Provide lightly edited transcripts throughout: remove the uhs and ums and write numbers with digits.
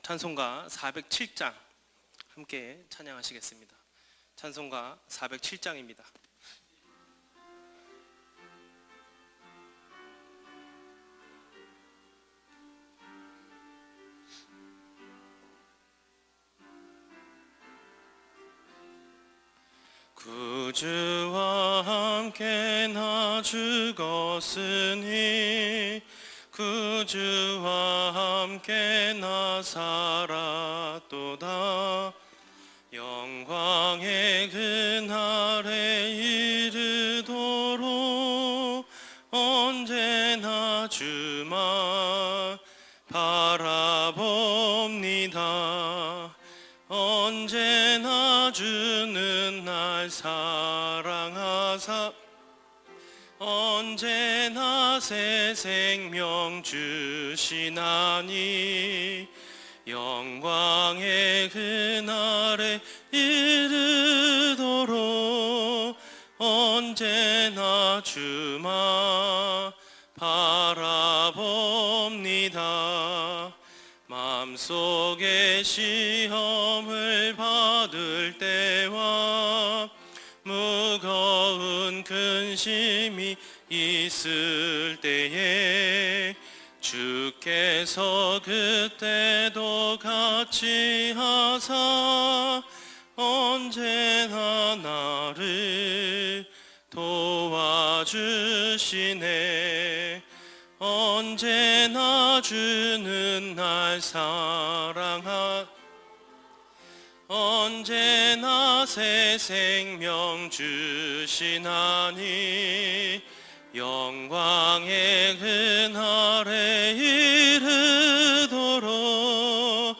찬송가 407장 함께 찬양하시겠습니다. 찬송가 407장입니다. 구주와 함께 나 죽었으니 구주와 함께 나 살았도다. 영광의 그날에 이르도록 언제나 주만 바라봅니다. 언제나 주는 날 사랑하사 언제나 새 생명 주시나니 영광의 그날에 이르도록 언제나 주만 바라봅니다. 마음속에 시험을 받을 때와 무거운 근심이 있을 때에 주께서 그때도 같이 하사 언제나 나를 도와주시네. 언제나 주는 날 사랑하 언제나 새 생명 주시나니 영광의 그날에 이르도록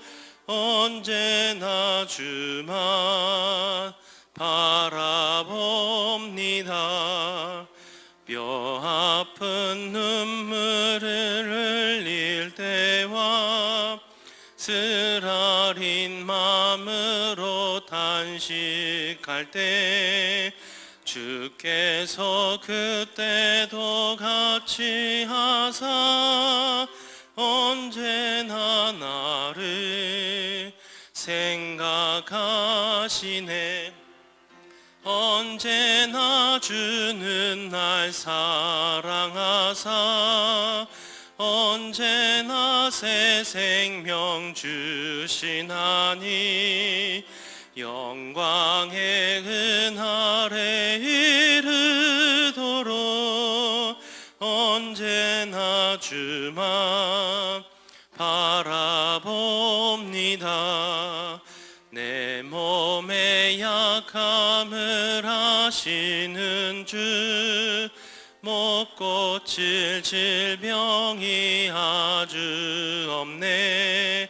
언제나 주만 바라봅니다. 뼈 아픈 눈물을 흘릴 때와 쓰라린 마음으로 탄식할 때 주께서 그때도 같이 하사 언제나 나를 생각하시네. 언제나 주는 날 사랑하사 언제나 새 생명 주시나니 영광의 그날에 이르도록 언제나 주만 바라봅니다. 내 몸의 약함을 아시는 주 못 고칠 질병이 아주 없네.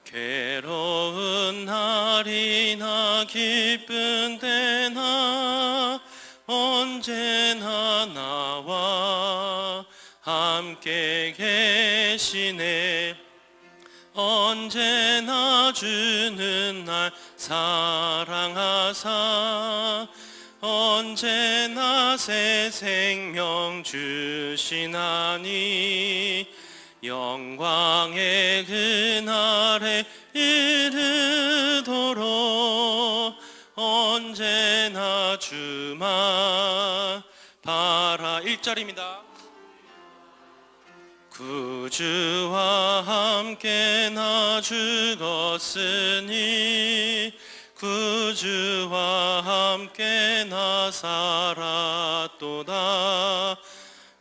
괴로운 날이나 기쁜 때나 언제나 나와 함께 계시네. 언제나 주는 날 사랑하사 언제나 새 생명 주시나니 영광의 그날에 이르도록 언제나 주만 1절입니다. 구주와 함께 나 죽었으니 구주와 함께 나 살았도다.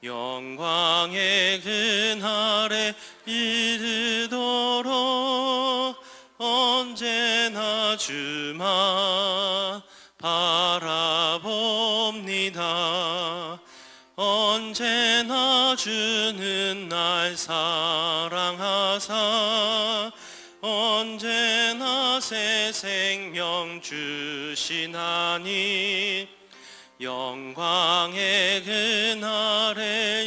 영광의 그날에 이르도록 언제나 주만 바라봅니다. 언제나 주는 날 사랑하사 언제나 새 생명 주시나니 영광의 그날에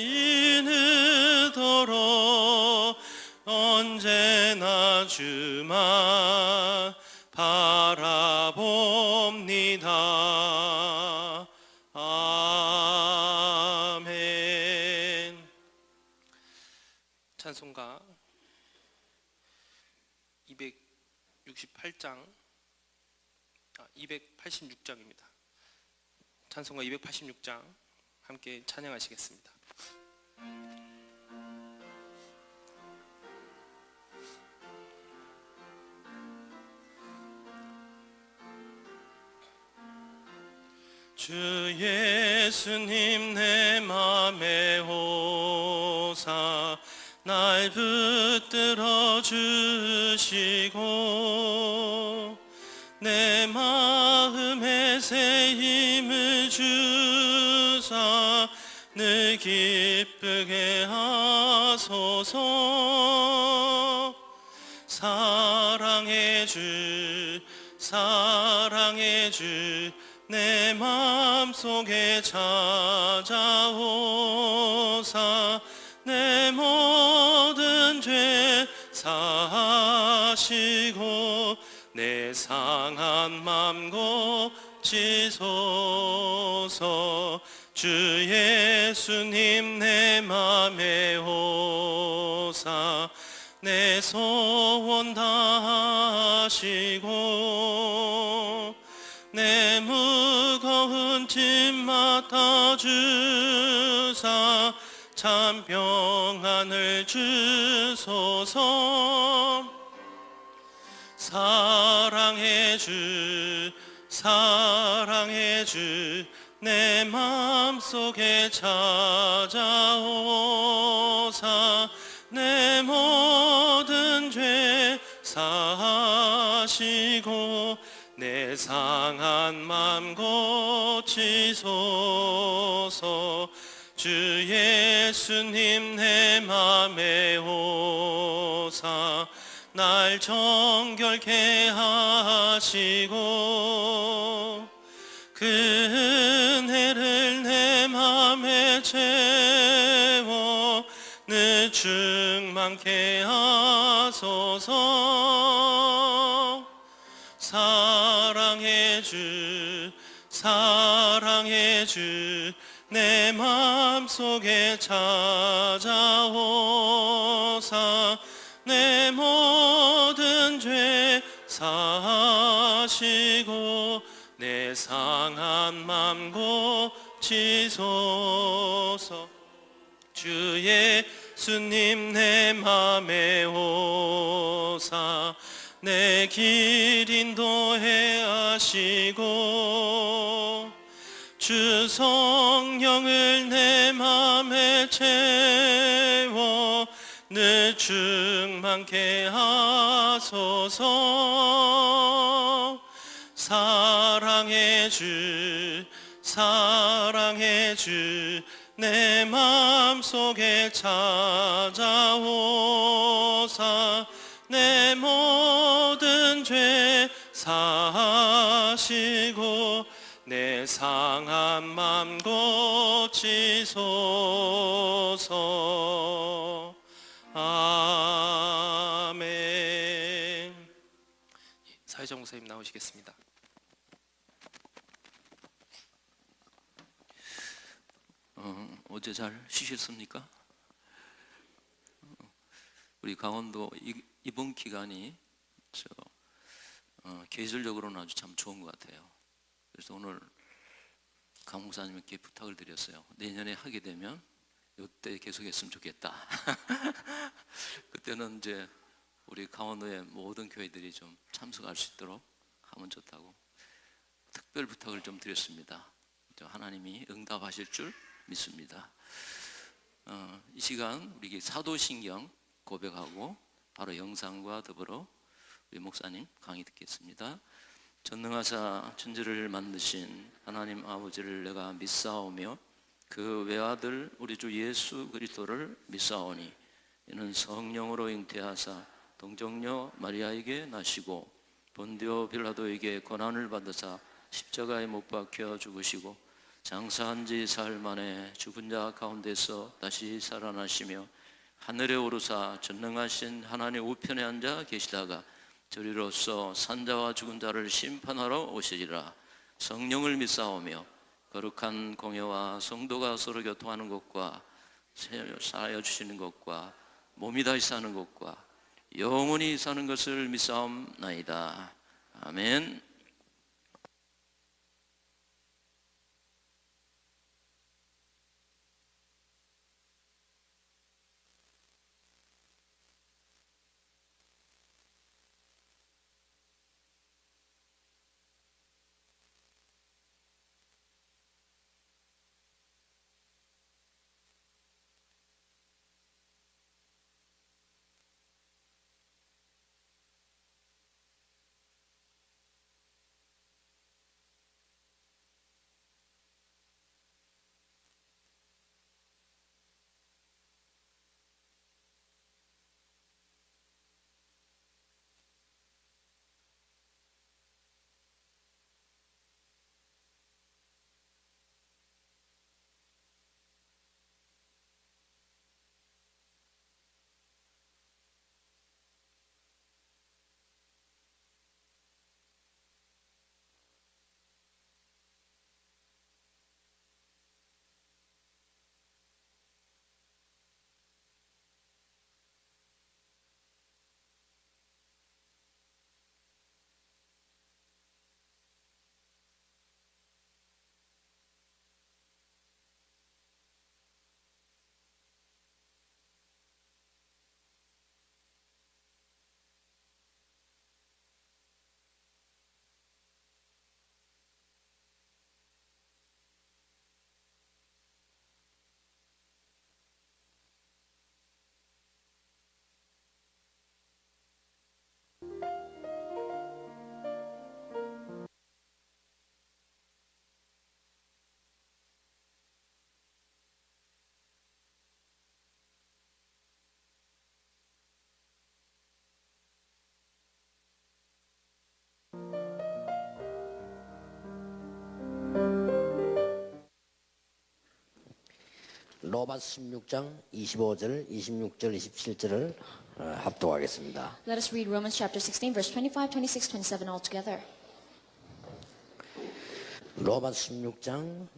이르도록 언제나 주만 바라봅니다. 아멘. 268장, 286장입니다. 찬송가 286장 함께 찬양하시겠습니다. 주 예수님 내 맘에 오사 날 붙들어 주시고 내 마음에 새 힘을 주사 늘 기쁘게 하소서. 사랑의 주 사랑의 주 내 맘속에 찾아오사 내 모든 죄 사하시고 내 상한 맘 고치소서. 주 예수님 내 맘에 오사 내 소원 다하시고 내 무거운 짐 맡아주사 참 평안을 주소서. 사랑의 주 사랑의 주 내 맘속에 찾아오사 내 모든 죄 사하시고 내 상한 맘 고치소서. 주 예수님 내 맘에 오사 날 정결케 하시고 그 은혜를 내 맘에 채워 늘 충만케 하소서. 사랑의 주 사랑의 주 내 맘속에 찾아오사 내 모든 죄 사하시고 내 상한 맘 고치소서. 주 예수님 내 맘에 오사 내 길 인도해 하시고 주 성령을 내 맘에 채워 늘 충만케 하소서. 사랑의 주 사랑의 주 내 맘속에 찾아오사 내 모든 죄 사하시고 내 상한 맘 고치소서. 아멘. 사회적 목사님 나오시겠습니다. 어제 잘 쉬셨습니까? 우리 강원도 이번 기간이 계절적으로는 아주 참 좋은 것 같아요. 그래서 오늘 강 목사님께 부탁을 드렸어요. 내년에 하게 되면 이때 계속했으면 좋겠다. 그때는 이제 우리 강원도의 모든 교회들이 좀 참석할 수 있도록 하면 좋다고 특별 부탁을 좀 드렸습니다. 하나님이 응답하실 줄 믿습니다. 이 시간 우리 사도신경 고백하고 바로 영상과 더불어 우리 목사님 강의 듣겠습니다. 전능하사 천지를 만드신 하나님 아버지를 내가 믿사오며 그 외아들 우리 주 예수 그리스도를 믿사오니 이는 성령으로 잉태하사 동정녀 마리아에게 나시고 본디오 빌라도에게 고난을 받으사 십자가에 못 박혀 죽으시고 장사한 지 사흘 만에 죽은 자 가운데서 다시 살아나시며 하늘에 오르사 전능하신 하나님 우편에 앉아 계시다가 저리로서 산자와 죽은 자를 심판하러 오시리라. 성령을 믿사오며 거룩한 공예와 성도가 서로 교통하는 것과 사하여 주시는 것과 몸이 다시 사는 것과 영원히 사는 것을 믿사옵나이다. 아멘. 로마서 16장 25절, 26절, 27절을 합독하겠습니다. Let us read Romans chapter 16, verse 25, 26, 27 all together. 로마서 16장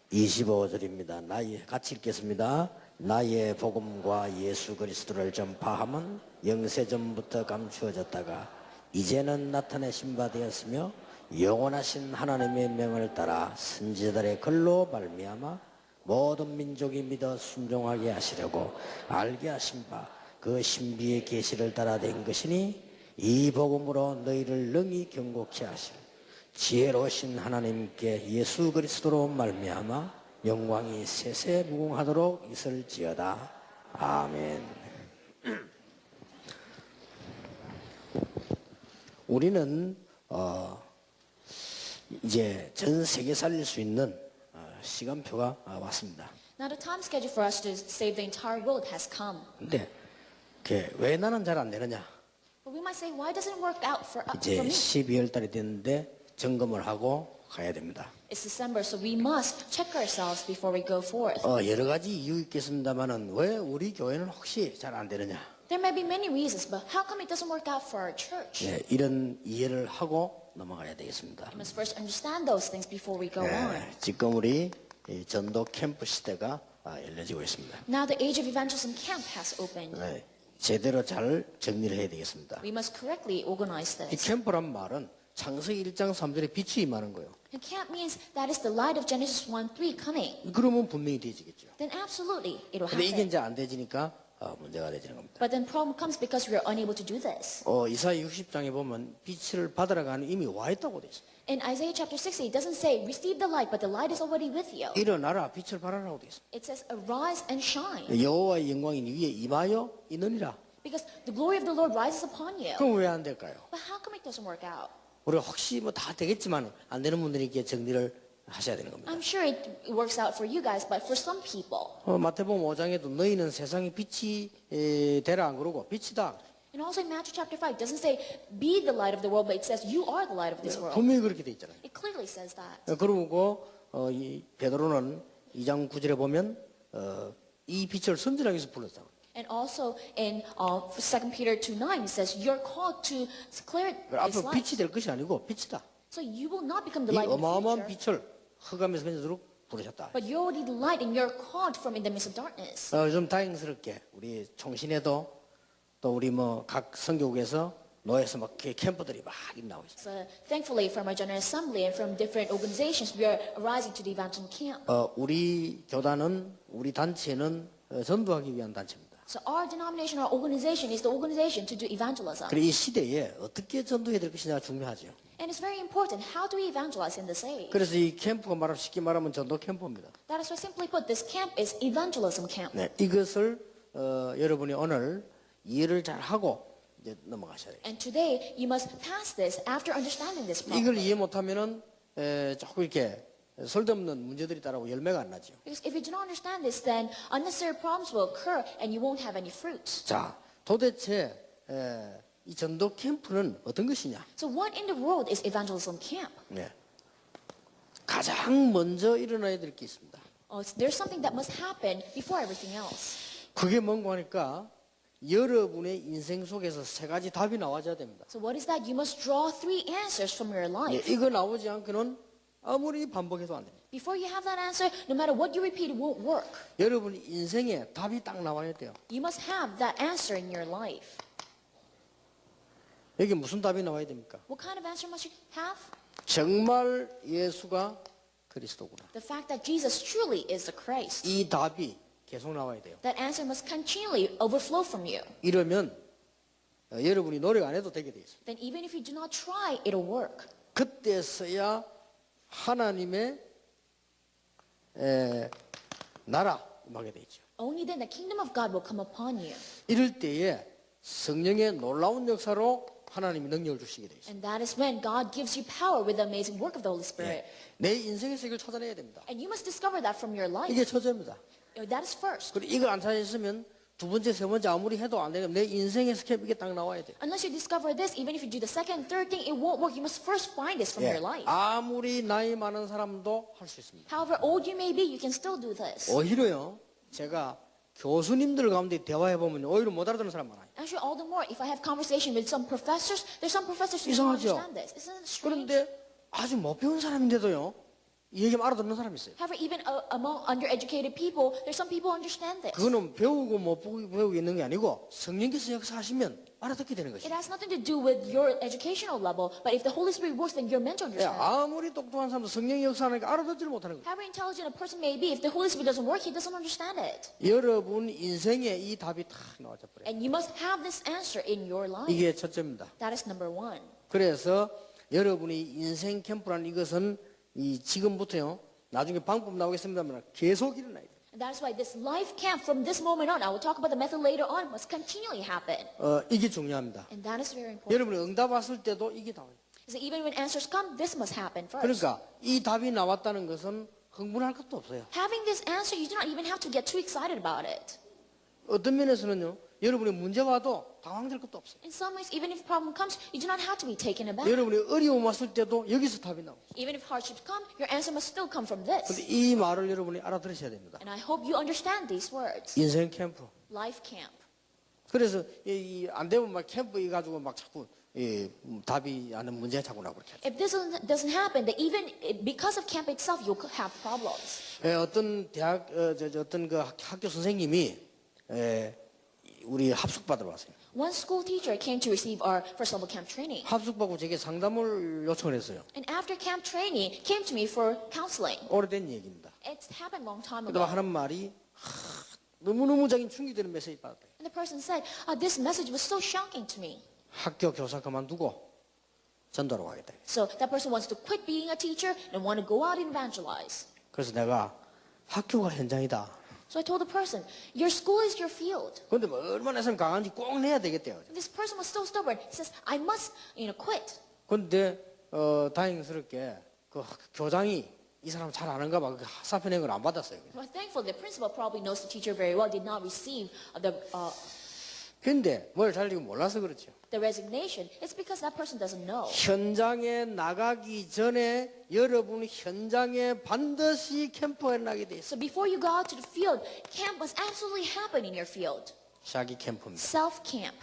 25절입니다. 같이 읽겠습니다. 나의 복음과 예수 그리스도를 전파함은 영세전부터 감추어졌다가 이제는 나타내신 바 되었으며 영원하신 하나님의 명을 따라 선지자들의 글로 말미암아 모든 민족이 믿어 순종하게 하시려고 알게 하신 바 그 신비의 계시를 따라 된 것이니 이 복음으로 너희를 능히 경고케 하실 지혜로우신 하나님께 예수 그리스도로 말미암아 영광이 세세 무궁하도록 있을지어다. 아멘. 우리는 이제 전 세계 살릴 수 있는 시간표가 왔습니다. Now the time schedule for us to save the entire world has come. 근데 왜 나는 잘 안 되느냐? But we might say, why doesn't it work out for 이제 me? 12월 달이 됐는데 점검을 하고 가야 됩니다. It's December, so we must check ourselves before we go forth. 여러 가지 이유 있겠습니다만은 왜 우리 교회는 혹시 잘 안 되느냐? There may be many reasons, but how come it doesn't work out for our church? 이런 이해를 하고 넘어가야 되겠습니다. We must first understand those things before we go on. 지금 우리 이 전도 캠프 시대가 열려지고 있습니다. Now the age of evangelism camp has opened. 제대로 잘 정리를 해야 되겠습니다. We must correctly organize 이 this. 캠프란 말은 창세기 1장 3절에 빛이 임하는 거예요. And camp means that is the light of Genesis 1:3 coming. 그러면 분명히 되지겠죠. Then absolutely it will 근데 이게 happen. 이제 안 되지니까 문제가 되지는 겁니다. But then problem comes because we are unable to do this. 이사야 60장에 보면 빛을 받으러 가는 이미 와 있다고 돼 있어요. In Isaiah chapter 60, it doesn't say receive the light, but the light is already with you. 일어나라 빛을 발하라고 돼 있어요. It says arise and shine. 여호와의 영광이 네 위에 임하여 있느니라. Because the glory of the Lord rises upon you. 그럼 왜 안 될까요? But how come it doesn't work out? 우리 혹시 뭐 다 되겠지만 안 되는 분들에게 정리를 하셔야 되는 겁니다. I'm sure it works out for you guys, but for some people. 마태복음 5장에도 너희는 세상의 빛이 되라 안 그러고 빛이다. And also in Matthew chapter 5, it doesn't say be the light of the world, but it says you are the light of this world. 분명히 그렇게 돼 있잖아요. It clearly says that. 그리고 이 베드로는 2장 9절에 보면 이 빛을 선진하기 위해서 불렀다고. And also in 2 Peter 2:9, it says you're called to declare this 앞으로 light. 빛이 될 것이 아니고 빛이다. So you will not become the 이 light in the 어마어마한 future, 빛을 흑암에서 맺어도록 부르셨다. but you're already the light and you're called from in the midst of darkness. 좀 다행스럽게 우리 총신에도 또 우리 뭐 각 선교국에서 노예에서 막 캠프들이 막 나오고 있어요. So thankfully from our General Assembly and from different organizations, we are arising to the evangelism camp. 우리 교단은 우리 단체는 전도하기 위한 단체입니다. So our denomination, our organization is the organization to do evangelism. 그래 이 시대에 어떻게 전도해야 될 것이냐 중요하죠. And it's very important, how do we evangelize in this age? 그래서 이 캠프가 말하면 쉽게 말하면 전도 캠프입니다. That is why simply put, this camp is evangelism camp. 네, 이것을 여러분이 오늘 이해를 잘 하고 이제 넘어가셔야 돼요. And today, you must pass this after understanding this 이걸 properly. 이해 못하면은 조금 이렇게 쓸데없는 문제들이 따라오고 열매가 안 나죠. Because if you do not understand this, then unnecessary problems will occur and you won't have any fruits. 자, 도대체 이 전도 캠프는 어떤 것이냐? So what in the world is evangelism camp? 네. 가장 먼저 일어나야 될 게 있습니다. There's something that must happen before everything else. 그게 뭔가 하니까 여러분의 인생 속에서 세 가지 답이 나와줘야 됩니다. So what is that? You must draw 3 answers from your 네, life. 이거 나오지 않고는 아무리 반복해도 안 됩니다. Before you have that answer, no matter what you repeat, it won't work. 여러분 인생에 답이 딱 나와야 돼요. You must have that answer in your life. 여기 무슨 답이 나와야 됩니까? What kind of answer must you have? 정말 예수가 그리스도구나. The fact that Jesus truly is the Christ. 이 답이 계속 나와야 돼요. That answer must continually overflow from you. 이러면 여러분이 노력 안 해도 되게 돼 있습니다. Then even if you do not try, it'll work. 그때서야 하나님의 나라 임하게 돼 있죠. Only then the kingdom of God will come upon you. 이럴 때에 성령의 놀라운 역사로 하나님이 능력을 주시게 돼 있어요. And that is when God gives you power with the amazing work of the Holy Spirit. 내 인생에서 이걸 찾아내야 됩니다. And you must discover that from your life. 이게 첫째입니다. That is first. 그리고 이걸 안 찾아냈으면 두 번째, 세 번째 아무리 해도 안 되면 내 인생에서 이게 딱 나와야 돼. Unless you discover this, even if you do the second, third thing, it won't work. You must first find this from 예. your life. 아무리 나이 많은 사람도 할 수 있습니다. However old you may be, you can still do this. 오히려요, 제가 교수님들 가운데 대화해 보면 오히려 못 알아듣는 사람 많아요. Actually, all the more, if I have conversation with some professors, there's some professors who don't 이상하죠? understand this. Isn't it strange? 그런데 아주 못 배운 사람인데도요, 이 얘기만 알아듣는 사람이 있어요. However, even among undereducated people, there's some people who understand this. 그거는 배우고 못 배우고 있는 게 아니고 성령께서 역사하시면 알아듣게 되는 It 것이에요. has nothing to do with your educational level, but if the Holy Spirit works, then you're meant to 예, understand. 아무리 똑똑한 사람도 성령이 역사하니까 알아듣지를 못하는 거예요. However intelligent a person may be, if the Holy Spirit doesn't work, he doesn't understand it. 여러분 인생에 이 답이 탁 나와져 버려요. And you must have this answer in your life. 이게 첫째입니다. That is number 1. 그래서 여러분이 인생 캠프라는 이것은 이 지금부터요, 나중에 방법 나오겠습니다만 계속 일어나야 돼요. And that is why this life camp, from this moment on, I will talk about the method later on, must continually happen. 이게 중요합니다. And that is very important. 여러분이 응답 왔을 때도 이게 나와요. So even when answers come, this must happen first. 그러니까 이 답이 나왔다는 것은 흥분할 것도 없어요. Having this answer, you do not even have to get too excited about it. 어떤 면에서는요, 여러분이 문제 와도 당황될 것도 없어요. In some ways, even if a problem comes, you do not have to be taken aback. 여러분이 어려움 왔을 때도 여기서 답이 나와요. Even if hardships come, your answer must still come from this. 근데 이 말을 여러분이 알아들으셔야 됩니다. And I hope you understand these words. 인생 캠프. Life camp. 그래서 안 되면 막 캠프 이 가지고 막 자꾸 답이 안 되는 문제가 자꾸 나고 그렇게. If this doesn't happen, then even because of camp itself, you'll have problems. 어떤 대학 어떤 그 학교 선생님이 우리 합숙 받으러 왔어요. One school teacher came to receive our first level camp training. 합숙 받고 제게 상담을 요청을 했어요. And after camp training, came to me for counseling. 오래된 얘기입니다. It's happened a long time 그러다가 ago. 하는 말이 너무너무 자기 충격되는 메시지 받았대요. And the person said, this message was so shocking to me. 학교 교사 그만두고 전도하러 가겠다. So that person wants to quit being a teacher and want to go out and evangelize. 그래서 내가 학교가 현장이다. So I told the person, your school is your field. 그런데 뭐 얼마나 해서 강한지 꼭 내야 되겠대요. And this person was so stubborn. He says, I must, quit. 그런데 다행스럽게 그 교장이 이 사람 잘 아는가 봐. 그 사표낸 걸 안 받았어요. But thankfully, the principal probably knows the teacher very well, did not receive 근데 뭘 잘 몰라서 그렇죠. the resignation. It's because that person doesn't know. 현장에 나가기 전에 여러분 현장에 반드시 캠프가 나게 돼 있어요. So before you go out to the field, camp must absolutely happen in your field. 자기 캠프입니다. Self-camp.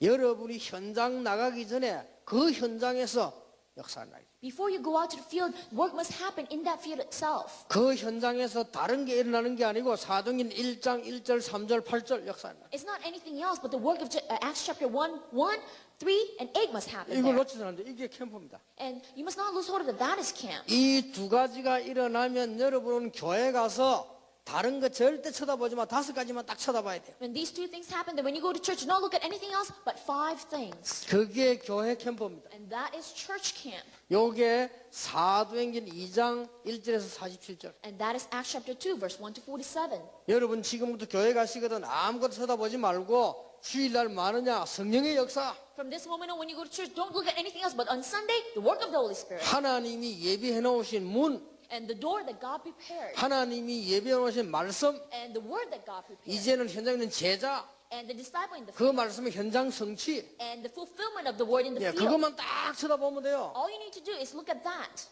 여러분이 현장 나가기 전에 그 현장에서 역사가 나요. Before you go out to the field, work must happen in that field itself. 그 현장에서 다른 게 일어나는 게 아니고 사도행전 1장 1절 3절 8절 역사가 나요. It's not anything else but the work of Acts chapter 1, 3, and 8 must happen 이걸 there. 놓치지 않는데 이게 캠프입니다. And you must not lose hold of that is camp. 이 두 가지가 일어나면 여러분은 교회 가서 다른 거 절대 쳐다보지 마. 5가지만 딱 쳐다봐야 돼요. When these two things happen, then when you go to church, do not look at anything else but 5 things. 그게 교회 캠프입니다. And that is church camp. 요게 사도행전 2장 1절에서 47절. And that is Acts chapter 2, verse 1 to 47. 여러분 지금부터 교회 가시거든 아무것도 쳐다보지 말고 주일날 많으냐 성령의 역사. From this moment on, when you go to church, don't look at anything else but on Sunday, the work of the Holy Spirit. 하나님이 예비해 놓으신 문, And the door that God prepared. 하나님이 예비해 놓으신 말씀, And the word that God prepared. 이제는 현장에 있는 제자, And the disciple in the 그 field. 말씀의 현장 성취. And the fulfillment of the word in the 예, field. 그것만 딱 쳐다보면 돼요. All you need to do is look at that.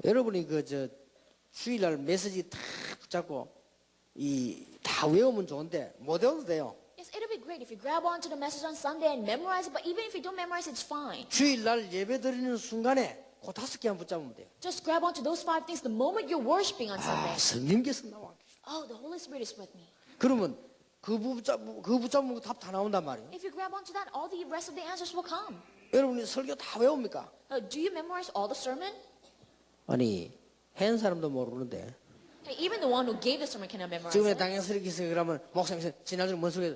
여러분이 주일날 메시지 탁 붙잡고 다 외우면 좋은데 못 외워도 돼요. Yes, it'll be great if you grab onto the message on Sunday and memorize it, but even if you don't memorize it, it's fine. 주일날 예배 드리는 순간에 그 5개만 붙잡으면 돼요. Just grab onto those 5 things the moment you're worshiping on Sunday. 아, 성령께서 나와 계셔. Oh, the Holy Spirit is with me. 그러면 그 붙잡으면 답 다 나온단 말이에요. If you grab onto that, all the rest of the answers will come. 여러분이 설교 다 외웁니까? Do you memorize all the sermon? 아니 한 사람도 모르는데 Hey, even the one who gave the sermon cannot memorize 지금에 it. 당연스럽게 그러면 목사님께서 지난주에 뭔 소리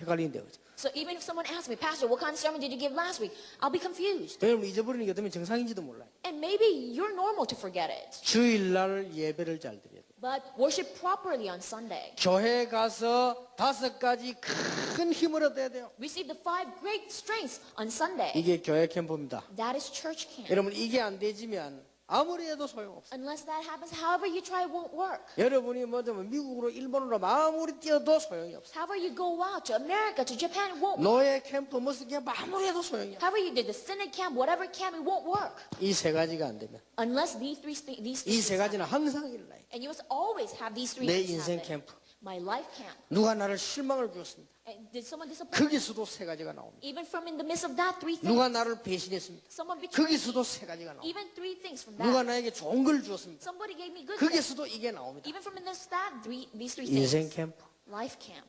헷갈리는데요. So even if someone asks me, Pastor, what kind of sermon did you give last week? I'll be confused. 여러분 잊어버리는 게 어쩌면 정상인지도 몰라요. And maybe you're normal to forget it. 주일날 예배를 잘 드려야 돼요. But worship properly on Sunday. 교회 가서 5가지 큰 힘을 얻어야 돼요. Receive the 5 great strengths on Sunday. 이게 교회 캠프입니다. That is church camp. 여러분 이게 안 되지면 아무리 해도 소용없어요. Unless that happens, however you try, it won't work. 여러분이 미국으로 일본으로 아무리 뛰어도 소용이 없어요. However you go out to America, to Japan, it won't work. 노예 캠프 무슨 캠프 아무리 해도 소용이 없어요. However you did the synod camp, whatever camp, it won't work. 이 3가지가 안 되면 Unless these three 이 things 3가지는 happen. 항상 일어나요. And you must always have these 3 내 things 인생 happen. 캠프. My life camp. 누가 나를 실망을 주었습니다. And did someone disappoint? 거기서도 3가지가 나옵니다. Even from in the midst of that, 3 things. 누가 나를 배신했습니다. Someone betrayed me. 거기서도 3가지가 나옵니다. Even 3 things from 누가 that. 나에게 좋은 걸 주었습니다. Somebody gave me good things. 거기서도 이게 나옵니다. Even from in this, that, these 3 인생 things. 캠프. Life camp.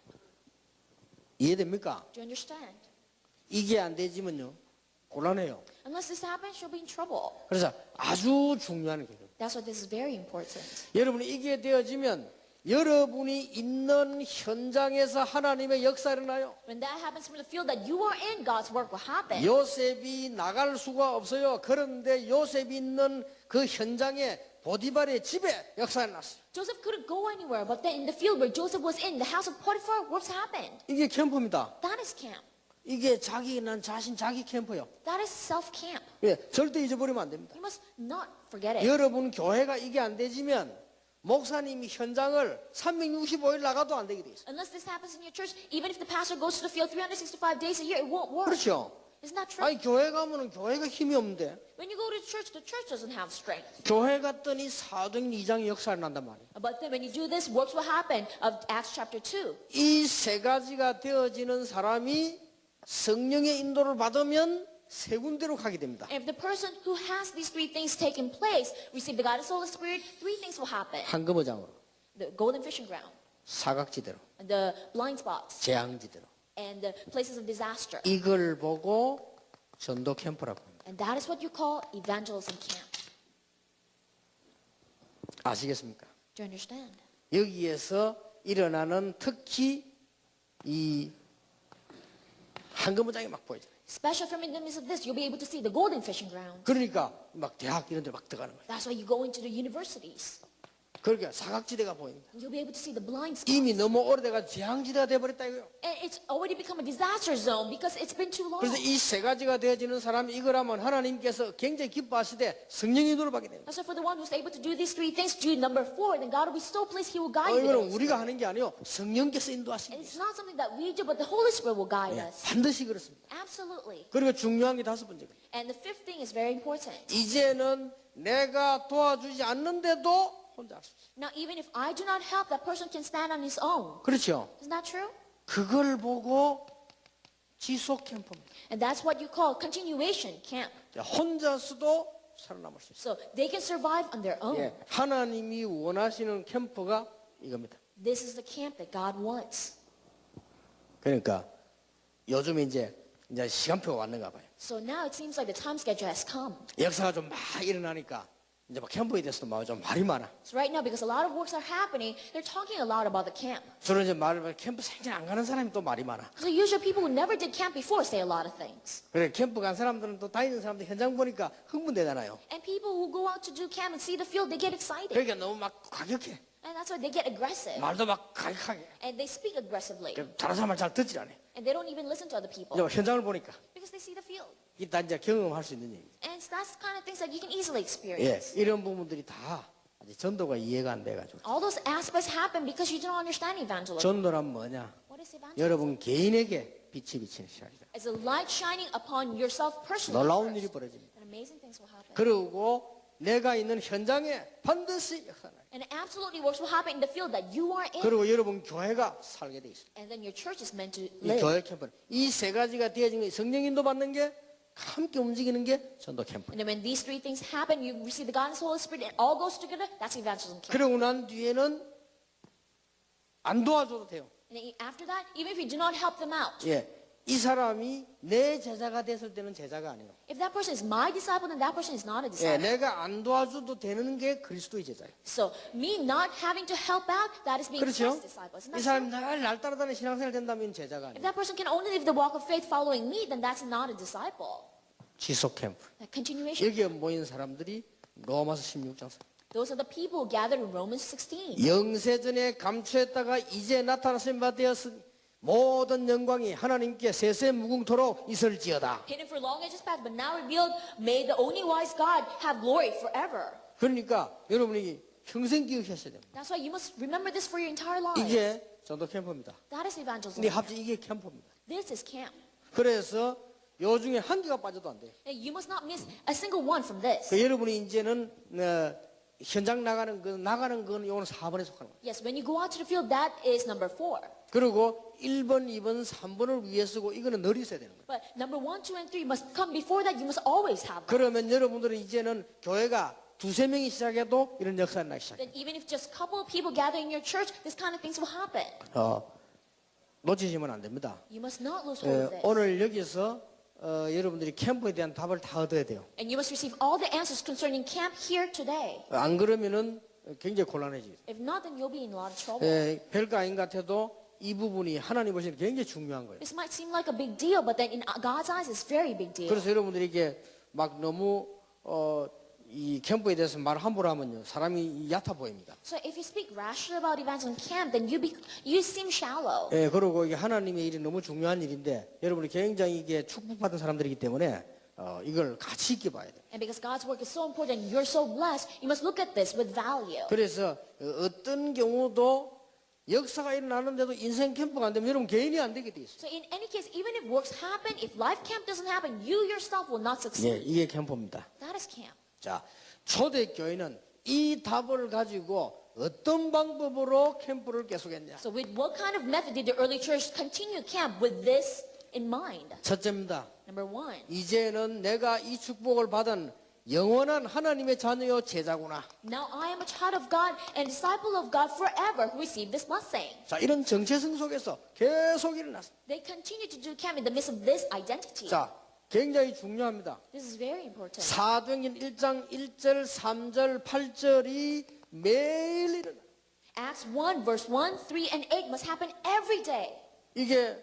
이해됩니까? Do you understand? 이게 안 되지면요 곤란해요. Unless this happens, you'll be in trouble. 그래서 아주 중요한 거예요. That's why this is very important. 여러분이 이게 되어지면 여러분이 있는 현장에서 하나님의 역사 일어나요. When that happens from the field that you are in, God's work will happen. 요셉이 나갈 수가 없어요. 그런데 요셉이 있는 그 현장에 보디발의 집에 역사가 났어요. Joseph couldn't go anywhere, but then in the field where Joseph was in, the house of Potiphar, what's happened? 이게 캠프입니다. That is camp. 이게 자기 캠프요. That is self-camp. 예, 절대 잊어버리면 안 됩니다. You must not forget it. 여러분 교회가 이게 안 되지면 목사님이 현장을 365일 나가도 안 되게 돼 있어요. Unless this happens in your church, even if the pastor goes to the field 365 days a year, it won't work. 그렇죠. Isn't that true? 아니 교회 가면은 교회가 힘이 없는데 When you go to church, the church doesn't have strength. 교회 갔더니 사도행 2장의 역사가 난단 말이에요. But then when you do this, works will happen of Acts chapter 2. 이 3가지가 되어지는 사람이 성령의 인도를 받으면 3군데로 가게 됩니다. And if the person who has these 3 things taken place, receive the guidance of the Holy Spirit, 3 things will happen. 황금어장으로, The golden fishing ground, 사각지대로, the blind spots, 재앙지대로. and the places of disaster. 이걸 보고 전도 캠프라고 합니다. And that is what you call evangelism camp. 아시겠습니까? Do you understand? 여기에서 일어나는 특히 이 황금어장이 막 보여져요. Special from in the midst of this, you'll be able to see the golden fishing ground. 그러니까 막 대학 이런 데 막 들어가는 거예요. That's why you go into the universities. 그러니까 사각지대가 보입니다. And you'll be able to see the blind spots. 이미 너무 오래돼가 재앙지대가 돼버렸다 이거요. And it's already become a disaster zone because it's been too long. 그래서 이 3가지가 되어지는 사람이 이걸 하면 하나님께서 굉장히 기뻐하시되 성령의 인도를 받게 됩니다. And so for the one who's able to do these 3 things, do number 4, then God will be so pleased He will guide you. 이거는 with the 우리가 Holy 하는 게 아니요 성령께서 Spirit. And 인도하십니다. it's not something that we do, but the Holy Spirit will guide us. 반드시 그렇습니다. Absolutely. 그리고 중요한 게 5번째가 And the 5th thing is very important. 이제는 내가 도와주지 않는데도 혼자 할 수 있어요. Now, even if I do not help, that person can stand on his own. 그렇죠. Isn't that true? 그걸 보고 지속 캠프입니다. And that's what you call continuation camp. 자, 혼자서도 살아남을 수 있어요. So they can survive on their own. 예, 하나님이 원하시는 캠프가 이겁니다. This is the camp that God wants. 그러니까 요즘에 이제 시간표가 왔는가 봐요. So now it seems like the time schedule has come. 역사가 좀 막 일어나니까 이제 막 캠프에 대해서도 막 좀 말이 많아. So right now, because a lot of works are happening, they're talking a lot about the camp. 주로 이제 캠프 생전 안 가는 사람이 또 말이 많아. So usually people who never did camp before say a lot of things. 그래 캠프 간 사람들은 또 다니는 사람들 현장 보니까 흥분되잖아요. And people who go out to do camp and see the field, they get excited. 그러니까 너무 막 과격해. And that's why they get aggressive. 말도 막 과격하게. And they speak aggressively. 다른 사람 말 잘 듣질 않아. And they don't even listen to other people. 이제 현장을 보니까 Because they see the field. 이게 다 이제 경험할 수 있는 얘기. And that's the kind of things that you can easily 예, experience. 이런 부분들이 다 아직 전도가 이해가 안 돼가지고. All those aspects happen because you don't understand evangelism. 전도란 뭐냐? What is evangelism? 여러분 개인에게 빛이 비치는 시간이다. It's a light shining upon yourself personally. 놀라운 일이 first. 벌어집니다. And amazing things will happen. 그리고 내가 있는 현장에 반드시 역사나. And absolutely works will happen in the field that you are in. 그리고 여러분 교회가 살게 돼 있어요. And then your church is meant to 이 live. 교회 캠프는 이 세 가지가 되어진 게 성령 인도 받는 게 함께 움직이는 게 전도 캠프. And then when these three things happen, you receive the God and the Holy Spirit, and it all goes together, that's evangelism camp. 그러고 난 뒤에는 안 도와줘도 돼요. And then after that, even if you do not help them out, 예, 이 사람이 내 제자가 됐을 때는 제자가 아니에요. if that person is my disciple, then that person is not a 예, disciple. 내가 안 도와줘도 되는 게 그리스도의 제자예요. So me not having to help out, that is being 그렇죠? Christ's disciple. Isn't 이 that 사람이 true? 날 따라다니는 신앙생활 된다면 제자가 If 아니에요. that person can only live the walk of faith following me, then that's not a disciple. 지속 캠프. That continuation. 여기에 모인 사람들이 로마서 16장. Those are the people who gathered in Romans 16. 영세전에 감추했다가 이제 나타나신 바 되었으니 모든 영광이 하나님께 세세 무궁토록 있을지어다. Hidden for long ages past, but now revealed, may the only wise God have glory forever. 그러니까 여러분이 평생 기억하셔야 됩니다. That's why you must remember this for your entire life. 이게 전도 캠프입니다. That is evangelism. 근데 합치 이게 캠프입니다. This is camp. 그래서 요 중에 한 개가 빠져도 안 돼요. And you must not miss a single one from this. 그 여러분이 이제는 현장 나가는 건 요거는 4번에 속하는 거예요. Yes, when you go out to the field, that is number 4. 그리고 1번, 2번, 3번을 위해 쓰고 이거는 늘 있어야 되는 거예요. But number 1, 2, and 3 must come before that. You must always have that. 그러면 여러분들은 이제는 교회가 두세 명이 시작해도 이런 역사가 나기 시작해요. Then even if just a couple of people gather in your church, this kind of things will happen. 놓치시면 안 됩니다. You must not lose hold of this. 오늘 여기서 여러분들이 캠프에 대한 답을 다 얻어야 돼요. And you must receive all the answers concerning camp here today. 안 그러면은 굉장히 곤란해져요. If not, then you'll be in a lot of trouble. 별거 아닌 것 같아도 이 부분이 하나님 보시기에 굉장히 중요한 거예요. This might seem like a big deal, but then in God's eyes, it's very big deal. 그래서 여러분들이 이게 막 너무 이 캠프에 대해서 말 함부로 하면요 사람이 얕아 보입니다. So if you speak rashly about evangelism camp, then you seem shallow. 그리고 이게 하나님의 일이 너무 중요한 일인데 여러분이 굉장히 이게 축복받은 사람들이기 때문에 이걸 가치 있게 봐야 돼요. And because God's work is so important, you're so blessed, you must look at this with value. 그래서 어떤 경우도 역사가 일어나는데도 인생 캠프가 안 되면 여러분 개인이 안 되게 돼 있어요. So in any case, even if works happen, if life camp doesn't happen, you yourself will not succeed. 이게 캠프입니다. That is camp. 자, 초대교회는 이 답을 가지고 어떤 방법으로 캠프를 계속했냐? So with what kind of method did the early church continue camp with this in mind? 첫째입니다. Number 1, 이제는 내가 이 축복을 받은 영원한 하나님의 자녀요 제자구나. now I am a child of God and disciple of God forever who receive this blessing. 자, 이런 정체성 속에서 계속 일어났습니다. They continue to do camp in the midst of this identity. 자, 굉장히 중요합니다. This is very important. 사도행전 1장 1절, 3절, 8절이 매일 일어나. Acts 1, verse 1, 3, and 8 must happen every day. 이게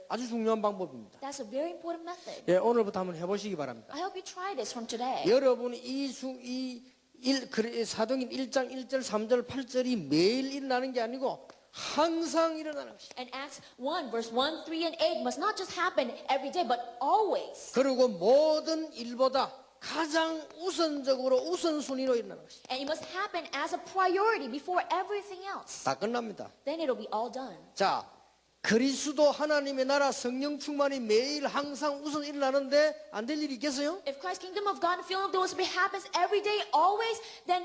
아주 중요한 방법입니다. That's a very important method. 오늘부터 한번 해보시기 바랍니다. I hope you try this from today. 여러분이 사도행전 1장 1절, 3절, 8절이 매일 일어나는 게 아니고 항상 일어나는 것이다. And Acts 1, verse 1, 3, and 8 must not just happen every day, but always. 그리고 모든 일보다 가장 우선적으로 우선순위로 일어나는 것이다. And it must happen as a priority before everything else. 다 끝납니다. Then it'll be all done. 자, 그리스도 하나님의 나라 성령 충만이 매일 항상 우선 일어나는데 안 될 일이 있겠어요? If Christ's kingdom of God and feeling of the Holy Spirit happens every day, always, then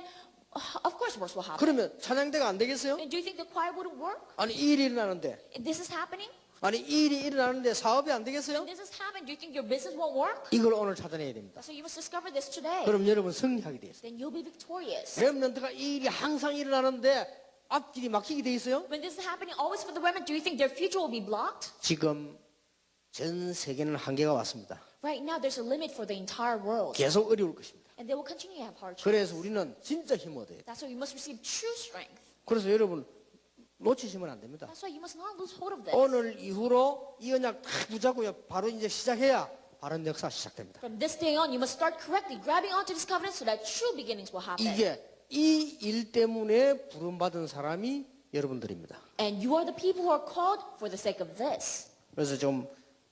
of course works will happen. 그러면 찬양대가 안 되겠어요? And do you think the choir wouldn't work? 아니 이 일이 일어나는데 If this is happening, 아니 이 일이 일어나는데 사업이 안 되겠어요? When this has happened, do you think your business won't work? 이걸 오늘 찾아내야 됩니다. So you must discover this today. 그럼 여러분 승리하게 돼 있어요. Then you'll be victorious. 렘넌트가 이 일이 항상 일어나는데 앞길이 막히게 돼 있어요? When this is happening always for the remnant, do you think their future will be blocked? 지금 전 세계는 한계가 왔습니다. Right now, there's a limit for the entire world. 계속 어려울 것입니다. And they will continue to have hardships. 그래서 우리는 진짜 힘 얻어야 돼요. That's why you must receive true strength. 그래서 여러분 놓치시면 안 됩니다. That's why you must not lose hold of this. 오늘 이후로 이 언약 다 붙잡고요. 바로 이제 시작해야 바른 역사 시작됩니다. From this day on, you must start correctly grabbing onto this covenant so that true beginnings will happen. 이게 이 일 때문에 부름받은 사람이 여러분들입니다. And you are the people who are called for the sake of this. 그래서 좀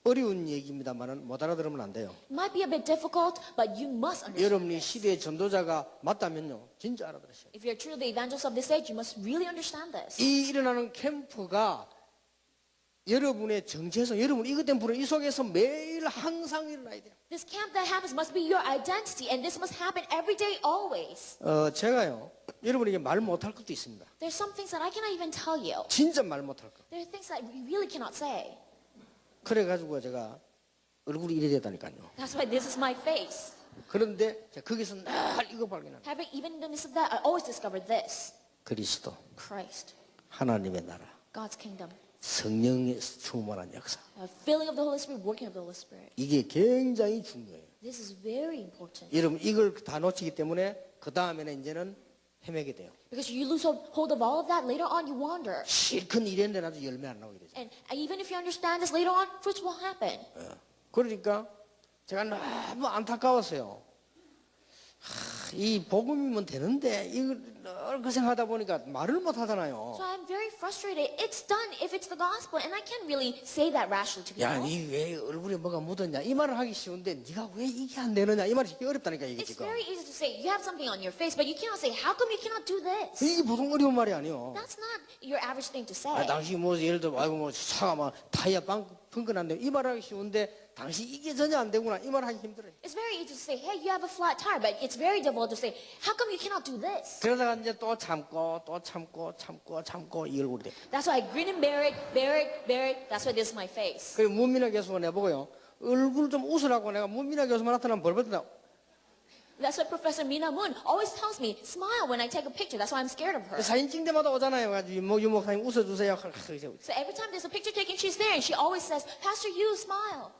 어려운 얘기입니다만은 못 알아들으면 안 돼요. It might be a bit difficult, but you must understand 여러분이 this. 시대의 전도자가 맞다면요, 진짜 알아들으셔야 돼요. If you're truly the evangelist of this age, you must really understand this. 이 일어나는 캠프가 여러분의 정체성, 여러분 이것 때문에 이 속에서 매일 항상 일어나야 돼요. This camp that happens must be your identity, and this must happen every day, always. 제가요, 여러분에게 말 못할 것도 있습니다. There's some things that I cannot even tell you. 진짜 말 못할 것. There are things that we really cannot say. 그래가지고 제가 얼굴이 이래 됐다니까요. That's why this is my face. 그런데 제가 거기서 늘 이거 발견합니다. Having even in the midst of that, I always discovered this. 그리스도, Christ, 하나님의 나라, God's kingdom, 성령의 충만한 역사. a filling of the Holy Spirit, working of the Holy Spirit. 이게 굉장히 중요해요. This is very important. 여러분 이걸 다 놓치기 때문에 그 다음에는 이제는 헤매게 돼요. Because you lose hold of all of that, later on you wander. 실컷 일했는데 나도 열매 안 나오게 되죠. And even if you understand this later on, fruits will happen. 그러니까 제가 너무 안타까웠어요. 이 복음이면 되는데 이걸 늘 고생하다 보니까 말을 못 하잖아요. So I'm very frustrated. It's done if it's the gospel, and I can't really say that rashly to 야, people. 니 왜 얼굴에 뭐가 묻었냐? 이 말을 하기 쉬운데 네가 왜 이게 안 되느냐? 이 말이 되게 어렵다니까 이게 It's 지금. very easy to say you have something on your face, but you cannot say how come you cannot do this. 이게 보통 어려운 말이 아니요. That's not your average thing to say. 당신 뭐 예를 들어 아이고 뭐 차가 막 타이어 펑크난데 이 말하기 쉬운데 당신 이게 전혀 안 되구나 이 말 하기 힘들어요. It's very easy to say, hey, you have a flat tire, but it's very difficult to say, how come you cannot do this? 그러다가 이제 또 참고 이 얼굴이 돼. That's why I grin and bear it, bear it, bear it. That's why this is my face. 그 문민아 교수가 내보고요. 얼굴 좀 웃으라고 내가 문민아 교수만 나타나면 벌 받는다. That's why Professor Mina Moon always tells me, smile when I take a picture. That's why I'm scared of her. 사진 찍을 때마다 오잖아요. 가지고 유 목사님 웃어주세요. So every time there's a picture taken, she's there, and she always says, Pastor, you smile.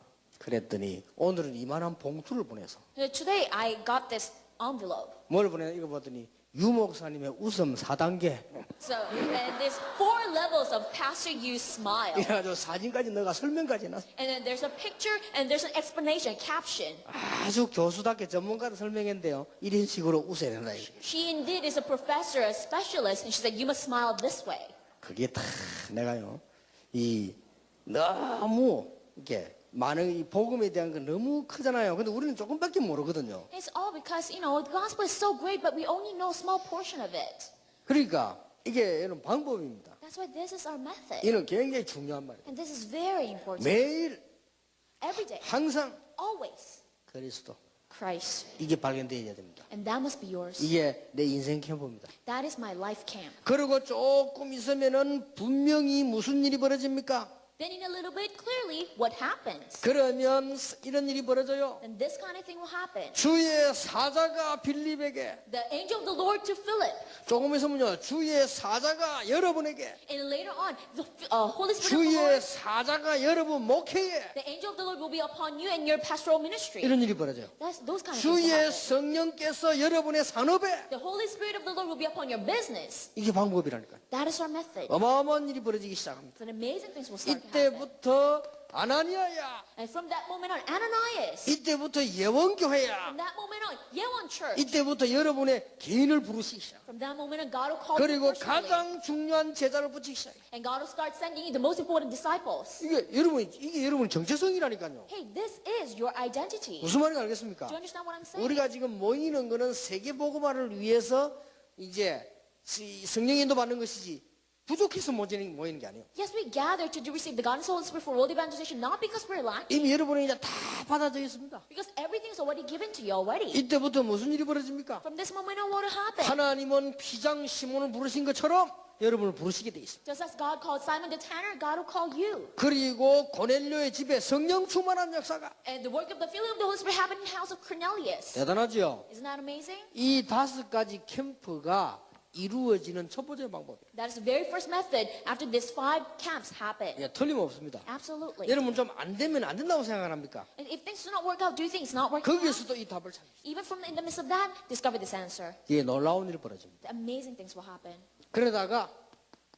그랬더니 오늘은 이만한 봉투를 보내서 Today I got this envelope. 뭘 보내냐 이거 봤더니 유 목사님의 웃음 4단계. So and there's 4 levels of Pastor You smile. 이래가지고 사진까지 넣어가 설명까지 놨어. And then there's a picture and there's an explanation, a caption. 아주 교수답게 전문가로 설명했는데요. 이런 식으로 웃어야 된다. 이게. She indeed is a professor, a specialist, and she said, you must smile this way. 그게 다 내가요. 이 너무 이렇게 많은 이 복음에 대한 건 너무 크잖아요. 근데 우리는 조금밖에 모르거든요. It's all because, the gospel is so great, but we only know a small portion of it. 그러니까 이게 이런 방법입니다. That's why this is our method. 이는 굉장히 중요한 말이에요. And this is very important. 매일 Every day, 항상 always, 그리스도 Christ. 이게 발견되어야 됩니다. And that must be yours. 이게 내 인생 캠프입니다. That is my life camp. 그리고 조금 있으면은 분명히 무슨 일이 벌어집니까? Then in a little bit, clearly, what happens? 그러면 이런 일이 벌어져요. Then this kind of thing will happen. 주의 사자가 빌립에게, The angel of the Lord to Philip. 조금 있으면요 주의 사자가 여러분에게, And later on, the Holy Spirit of the 주의 Lord, 사자가 여러분 목회에 the angel of the Lord will be upon you and your pastoral ministry. 이런 일이 벌어져요. Those kind of things will 주의 happen. 성령께서 여러분의 산업에, The Holy Spirit of the Lord will be upon your business. 이게 방법이라니까. That is our method. 어마어마한 일이 벌어지기 시작합니다. Then amazing things will start to happen. 이때부터 아나니아야, And from that moment on, Ananias. 이때부터 예원교회야, From that moment on, Yewon Church. 이때부터 여러분의 개인을 부르시기 시작. From that moment on, God will call you 그리고 personally. 가장 중요한 제자를 붙이기 시작. And God will start sending you the most important disciples. 이게 여러분 정체성이라니까요. Hey, this is your identity. 무슨 말인지 알겠습니까? Do you understand what I'm saying? 우리가 지금 모이는 거는 세계 복음화를 위해서 이제 성령 인도 받는 것이지 부족해서 모이는 게 아니에요. Yes, we gather to receive the God and Holy Spirit for world evangelization, not because we're lacking, 이미 여러분이 이제 다 받아져 있습니다. because everything's already given to you already. 이때부터 무슨 일이 벌어집니까? From this moment on, what will happen? 하나님은 피장 시몬을 부르신 것처럼 여러분을 부르시게 돼 있습니다. Just as God called Simon the tanner, God will call you. 그리고 고넬료의 집에 성령 충만한 역사가 And the work of the filling of the Holy Spirit happened in the house of Cornelius. 대단하죠. Isn't that amazing? 이 5가지 캠프가 이루어지는 첫 번째 방법이에요. That is the very first method after these 5 camps happen. 예, 틀림없습니다. Absolutely. 여러분 좀 안 되면 안 된다고 생각합니까? And if things do not work out, do you think it's not working out? 거기에서도 이 답을 찾습니다. Even in the midst of that, discover this answer. 이게 놀라운 일이 벌어집니다. The amazing things will happen. 그러다가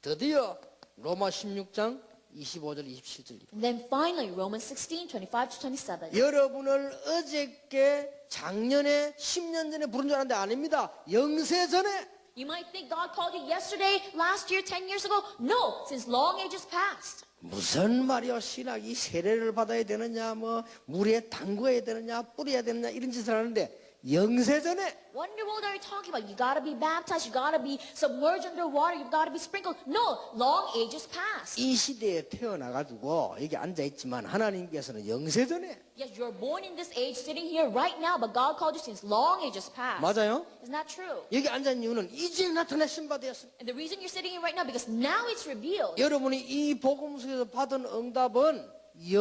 드디어 로마 16장 25절 27절입니다. And then finally, Romans 16, 25 to 27. 여러분을 어저께 작년에 10년 전에 부른 줄 알았는데 아닙니다. 영세 전에 You might think God called you yesterday, last year, 10 years ago. No, since long ages past. 무슨 말이요? 신학이 세례를 받아야 되느냐, 뭐 물에 담궈야 되느냐, 뿌려야 되느냐 이런 짓을 하는데 영세 전에 What in the world are you talking about? You gotta be baptized, you gotta be submerged under water, you gotta be sprinkled. No, long ages past. 이 시대에 태어나가지고 여기 앉아있지만 하나님께서는 영세 전에 Yes, you're born in this age, sitting here right now, but God called you since long ages past. 맞아요? Isn't that true? 여기 앉은 이유는 이제 나타내신 바 되었습니다. And the reason you're sitting here right now, because now it's revealed. 여러분이 이 복음서에서 받은 응답은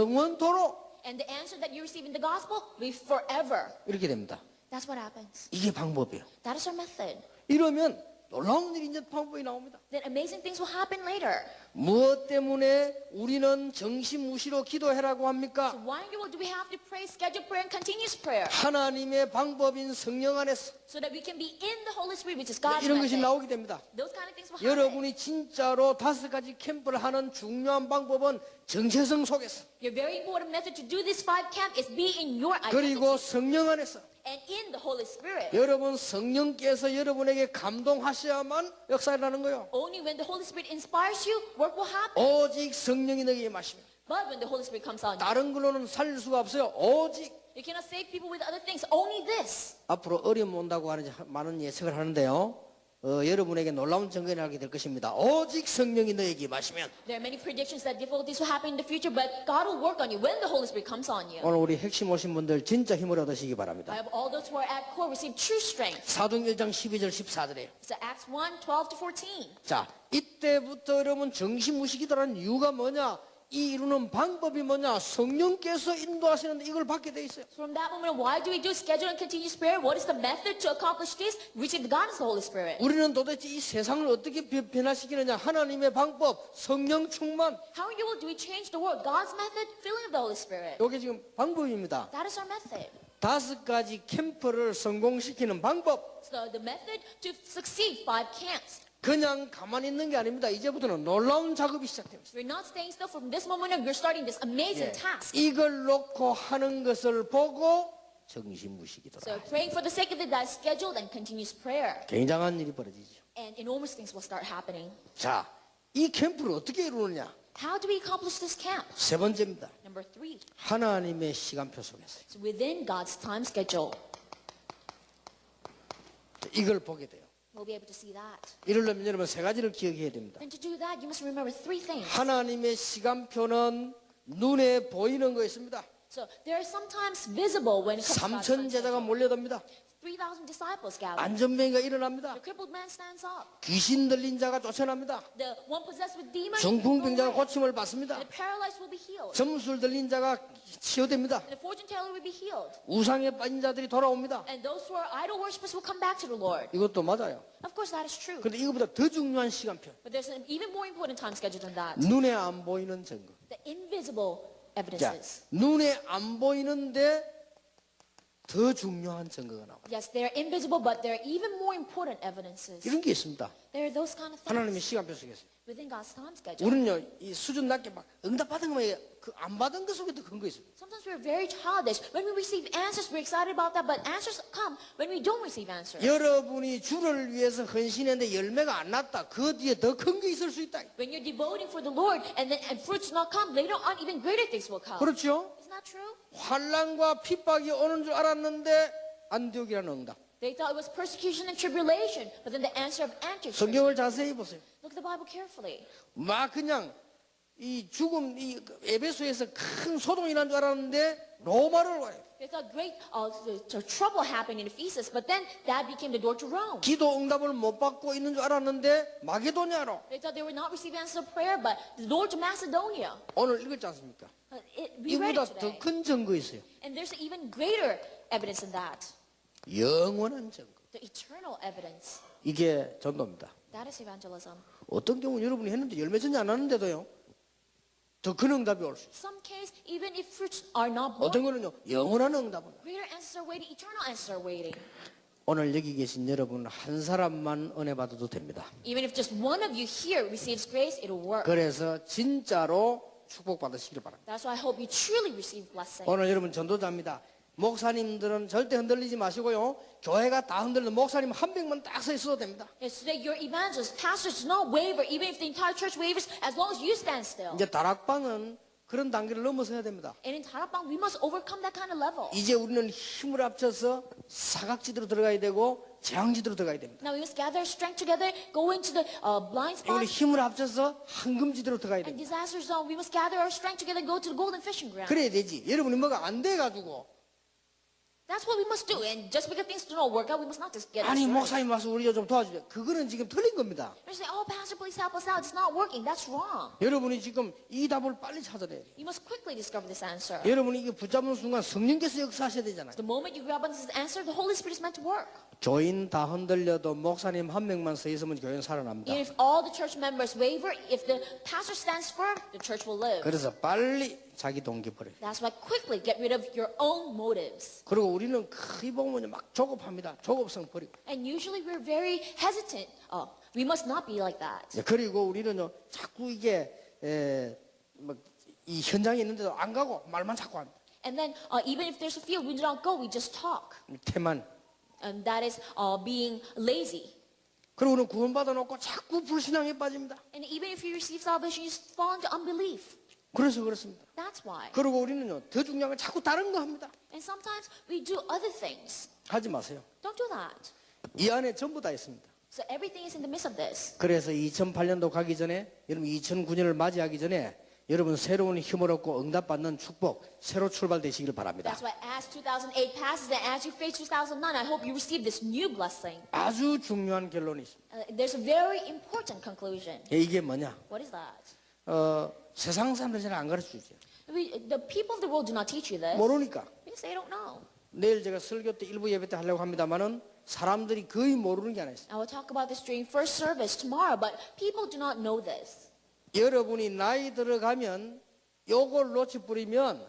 영원토록 And the answer that you receive in the gospel will be forever. 이렇게 됩니다. That's what happens. 이게 방법이에요. That is our method. 이러면 놀라운 일이 이제 방법이 나옵니다. Then amazing things will happen later. 무엇 때문에 우리는 정신무시로 기도해라고 So 합니까? why in the world do we have to pray scheduled prayer and continuous prayer? 하나님의 방법인 성령 안에서 So that we can be in the Holy Spirit, which is God's 이런 것이 method. 나오게 됩니다. Those kind of things will happen. 여러분이 진짜로 5가지 캠프를 하는 중요한 방법은 정체성 속에서 Your very important method to do this 5 camp is be in your 그리고 identity 성령 안에서 and in the Holy Spirit. 여러분 성령께서 여러분에게 감동하셔야만 역사를 하는 거예요. Only when the Holy Spirit inspires you, work will happen. 오직 성령이 너에게 마시면 But when the Holy Spirit comes on you, 다른 걸로는 살릴 수가 없어요. 오직 you cannot save people with other things. Only this. 앞으로 어려움 온다고 하는 많은 예측을 하는데요. 여러분에게 놀라운 증거가 나게 될 것입니다. 오직 성령이 너에게 마시면 There are many predictions that difficulties will happen in the future, but God will work on you when the Holy Spirit comes on you. 오늘 우리 핵심 오신 분들 진짜 힘을 얻으시기 I 바랍니다. have all those who are at core receive true strength. 사도행 1장 12절 14절에 So Acts 1, 12 to 14. 자 이때부터 여러분 정신무시기도라는 이유가 뭐냐? 이 이루는 방법이 뭐냐? 성령께서 인도하시는데 이걸 받게 돼 있어요. So from that moment, why do we do scheduled and continuous prayer? What is the method to accomplish this? Receive the God as the Holy Spirit. 우리는 도대체 이 세상을 어떻게 변화시키느냐? 하나님의 방법, 성령 충만. How in the world do we change the world? God's method, filling of the Holy Spirit. 이게 지금 방법입니다. That is our method. 5가지 캠프를 성공시키는 방법. So the method to succeed 5 camps. 그냥 가만히 있는 게 아닙니다. 이제부터는 놀라운 작업이 시작됩니다. We're not staying still. From this moment on, we're starting this amazing task. 이걸 놓고 하는 것을 보고 정신무시기도라. So praying for the sake of it, that is scheduled and continuous prayer. 굉장한 일이 벌어지죠. And enormous things will start happening. 자, 이 캠프를 어떻게 이루느냐? How do we accomplish this camp? 세 번째입니다. Number 3. 하나님의 시간표 속에서 So within God's time schedule, 이걸 보게 돼요. we'll be able to see that. 이러려면 여러분 3가지를 기억해야 됩니다. And to do that, you must remember 3 things. 하나님의 시간표는 눈에 보이는 거였습니다. So they are sometimes visible when it comes to God's 3천 time 제자가 schedule. 몰려듭니다. 3,000 disciples gather. 안전뱅이가 일어납니다. The crippled man stands up. 귀신 들린 자가 쫓아납니다. The one possessed with demons, 중풍병자가 go away. 고침을 받습니다. And the paralyzed will be healed. 점술 들린 자가 치유됩니다. And the fortune teller will be healed. 우상에 빠진 자들이 돌아옵니다. And those who are idol worshippers will come back to the Lord. 이것도 맞아요. Of course, that is true. 그런데 이거보다 더 중요한 시간표. But there's an even more important time schedule than that. 눈에 안 보이는 증거. The invisible 자, evidences. 눈에 안 보이는데 더 중요한 증거가 나와요. Yes, they're invisible, but they're even more important evidences. 이런 게 있습니다. There are those kind of 하나님의 things 시간표 속에서. within God's time schedule. 우리는요, 이 수준 낮게 막 응답받은 거에 그안 받은 것 속에 더 큰 거 있어요. Sometimes we're very childish. When we receive answers, we're excited about that, but answers come when we don't receive answers. 여러분이 주를 위해서 헌신했는데 열매가 안 났다. 그 뒤에 더 큰 게 있을 수 있다. When you're devoting for the Lord and then and fruits not come, later on even greater things will come. 그렇죠? Isn't that true? 환난과 핍박이 오는 줄 알았는데 안디옥이라는 응답. They thought it was persecution and tribulation, but then the answer of Antichrist. 성경을 자세히 보세요. Look at the Bible carefully. 막 그냥 이 죽음 이 에베소에서 큰 소동이 난 줄 알았는데 로마를 와요. They thought great trouble happened in Ephesus, but then that became the door to Rome. 기도 응답을 못 받고 있는 줄 알았는데 마게도냐로. They thought they were not receiving answer to prayer, but the door to Macedonia. 오늘 읽었지 않습니까? We read 이보다 it 더 today. 큰 증거 있어요. And there's even greater evidence than that. 영원한 증거. The eternal evidence. 이게 전도입니다. That is evangelism. 어떤 경우는 여러분이 했는데 열매 전이 안 하는데도요. 더 큰 응답이 올 수 있어요. Some case, even if fruits are not borne, 어떤 거는요. 영원한 응답은. greater answers are waiting, eternal answers are waiting. 오늘 여기 계신 여러분 한 사람만 은혜 받아도 됩니다. Even if just one of you here receives grace, it'll work. 그래서 진짜로 축복받으시길 바랍니다. That's why I hope you truly receive blessing. 오늘 여러분 전도자입니다. 목사님들은 절대 흔들리지 마시고요. 교회가 다 흔들리는 목사님 한 명만 딱 서 있어도 됩니다. Yes, today your evangelists, pastors do not waver, even if the entire church wavers, as long as you stand still. 이제 다락방은 그런 단계를 넘어서야 됩니다. And in Tarapang, we must overcome that kind of level. 이제 우리는 힘을 합쳐서 사각지대로 들어가야 되고 재앙지대로 들어가야 됩니다. Now we must gather our strength together, go into the blind 우리 spots 힘을 합쳐서 황금지대로 들어가야 and 됩니다. disaster zone. We must gather our strength together, go to the golden fishing ground. 그래야 되지. 여러분이 뭐가 안 돼가지고 That's what we must do. And just because things do not work out, we must not just get 아니 discouraged. 목사님 와서 우리 좀 도와주세요. 그거는 지금 틀린 겁니다. You say, oh, Pastor, please help us out. It's not working. That's wrong. 여러분이 지금 이 답을 빨리 찾아내야 돼요. You must quickly discover this answer. 여러분이 이게 붙잡는 순간 성령께서 역사하셔야 되잖아요. The moment you grab on this answer, the Holy Spirit is meant to work. 교인 다 흔들려도 목사님 한 명만 서 있으면 교회는 살아납니다. And if all the church members waver, if the pastor stands firm, the church will live. 그래서 빨리 자기 동기 버려요. That's why quickly get rid of your own motives. 그리고 우리는 크게 보면 막 조급합니다. 조급성 버리고. And usually we're very hesitant. We must not be like that. 그리고 우리는요 자꾸 이게 이 현장에 있는데도 안 가고 말만 자꾸 합니다. And then even if there's a field, we do not go, we just talk. 태만. And that is being lazy. 그리고는 구원받아 놓고 자꾸 불신앙에 빠집니다. And even if you receive salvation, you fall into unbelief. 그래서 그렇습니다. That's why. 그리고 우리는요 더 중요한 건 자꾸 다른 거 합니다. And sometimes we do other things. 하지 마세요. Don't do that. 이 안에 전부 다 있습니다. So everything is in the midst of this. 그래서 2008년도 가기 전에 여러분 2009년을 맞이하기 전에 여러분 새로운 힘을 얻고 응답받는 축복 새로 출발되시길 바랍니다. That's why as 2008 passes and as you face 2009, I hope you receive this new blessing. 아주 중요한 결론이 있습니다. There's a very important conclusion. 이게 뭐냐? What is that? 세상 사람들 잘 안 가르쳐 주죠. The people of the world do not teach you this 모르니까. because they don't know. 내일 제가 설교 때 일부 예배 때 하려고 합니다만은 사람들이 거의 모르는 게 하나 있어요. I will talk about this during first service tomorrow, but people do not know this. 여러분이 나이 들어가면 요걸 놓치버리면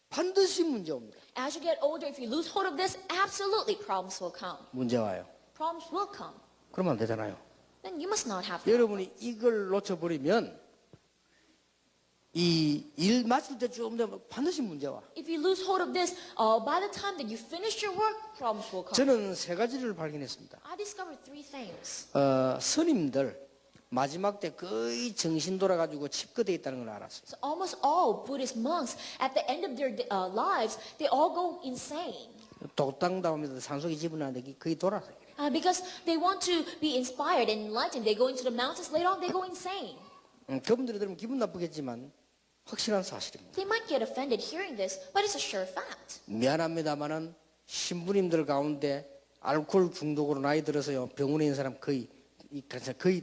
반드시 문제 옵니다. As you get older, if you lose hold of this, absolutely problems will come. 문제 와요. Problems will come. 그러면 안 되잖아요. Then you must not have them. 여러분이 이걸 놓쳐버리면 이 일 마칠 때쯤 되면 반드시 문제 와. If you lose hold of this, by the time that you finish your work, problems will come. 저는 세 가지를 발견했습니다. I discovered three things. 스님들 마지막 때 거의 정신 돌아가지고 칩거돼 있다는 걸 알았어요. So almost all Buddhist monks, at the end of their lives, they all go insane. 독당다움에서 산속에 집어넣는데 거의 돌아서요. Because they want to be inspired and enlightened. They go into the mountains, later on they go insane. 그분들이 들으면 기분 나쁘겠지만 확실한 사실입니다. They might get offended hearing this, but it's a sure fact. 미안합니다만은 신부님들 가운데 알코올 중독으로 나이 들어서요 병원에 있는 사람 거의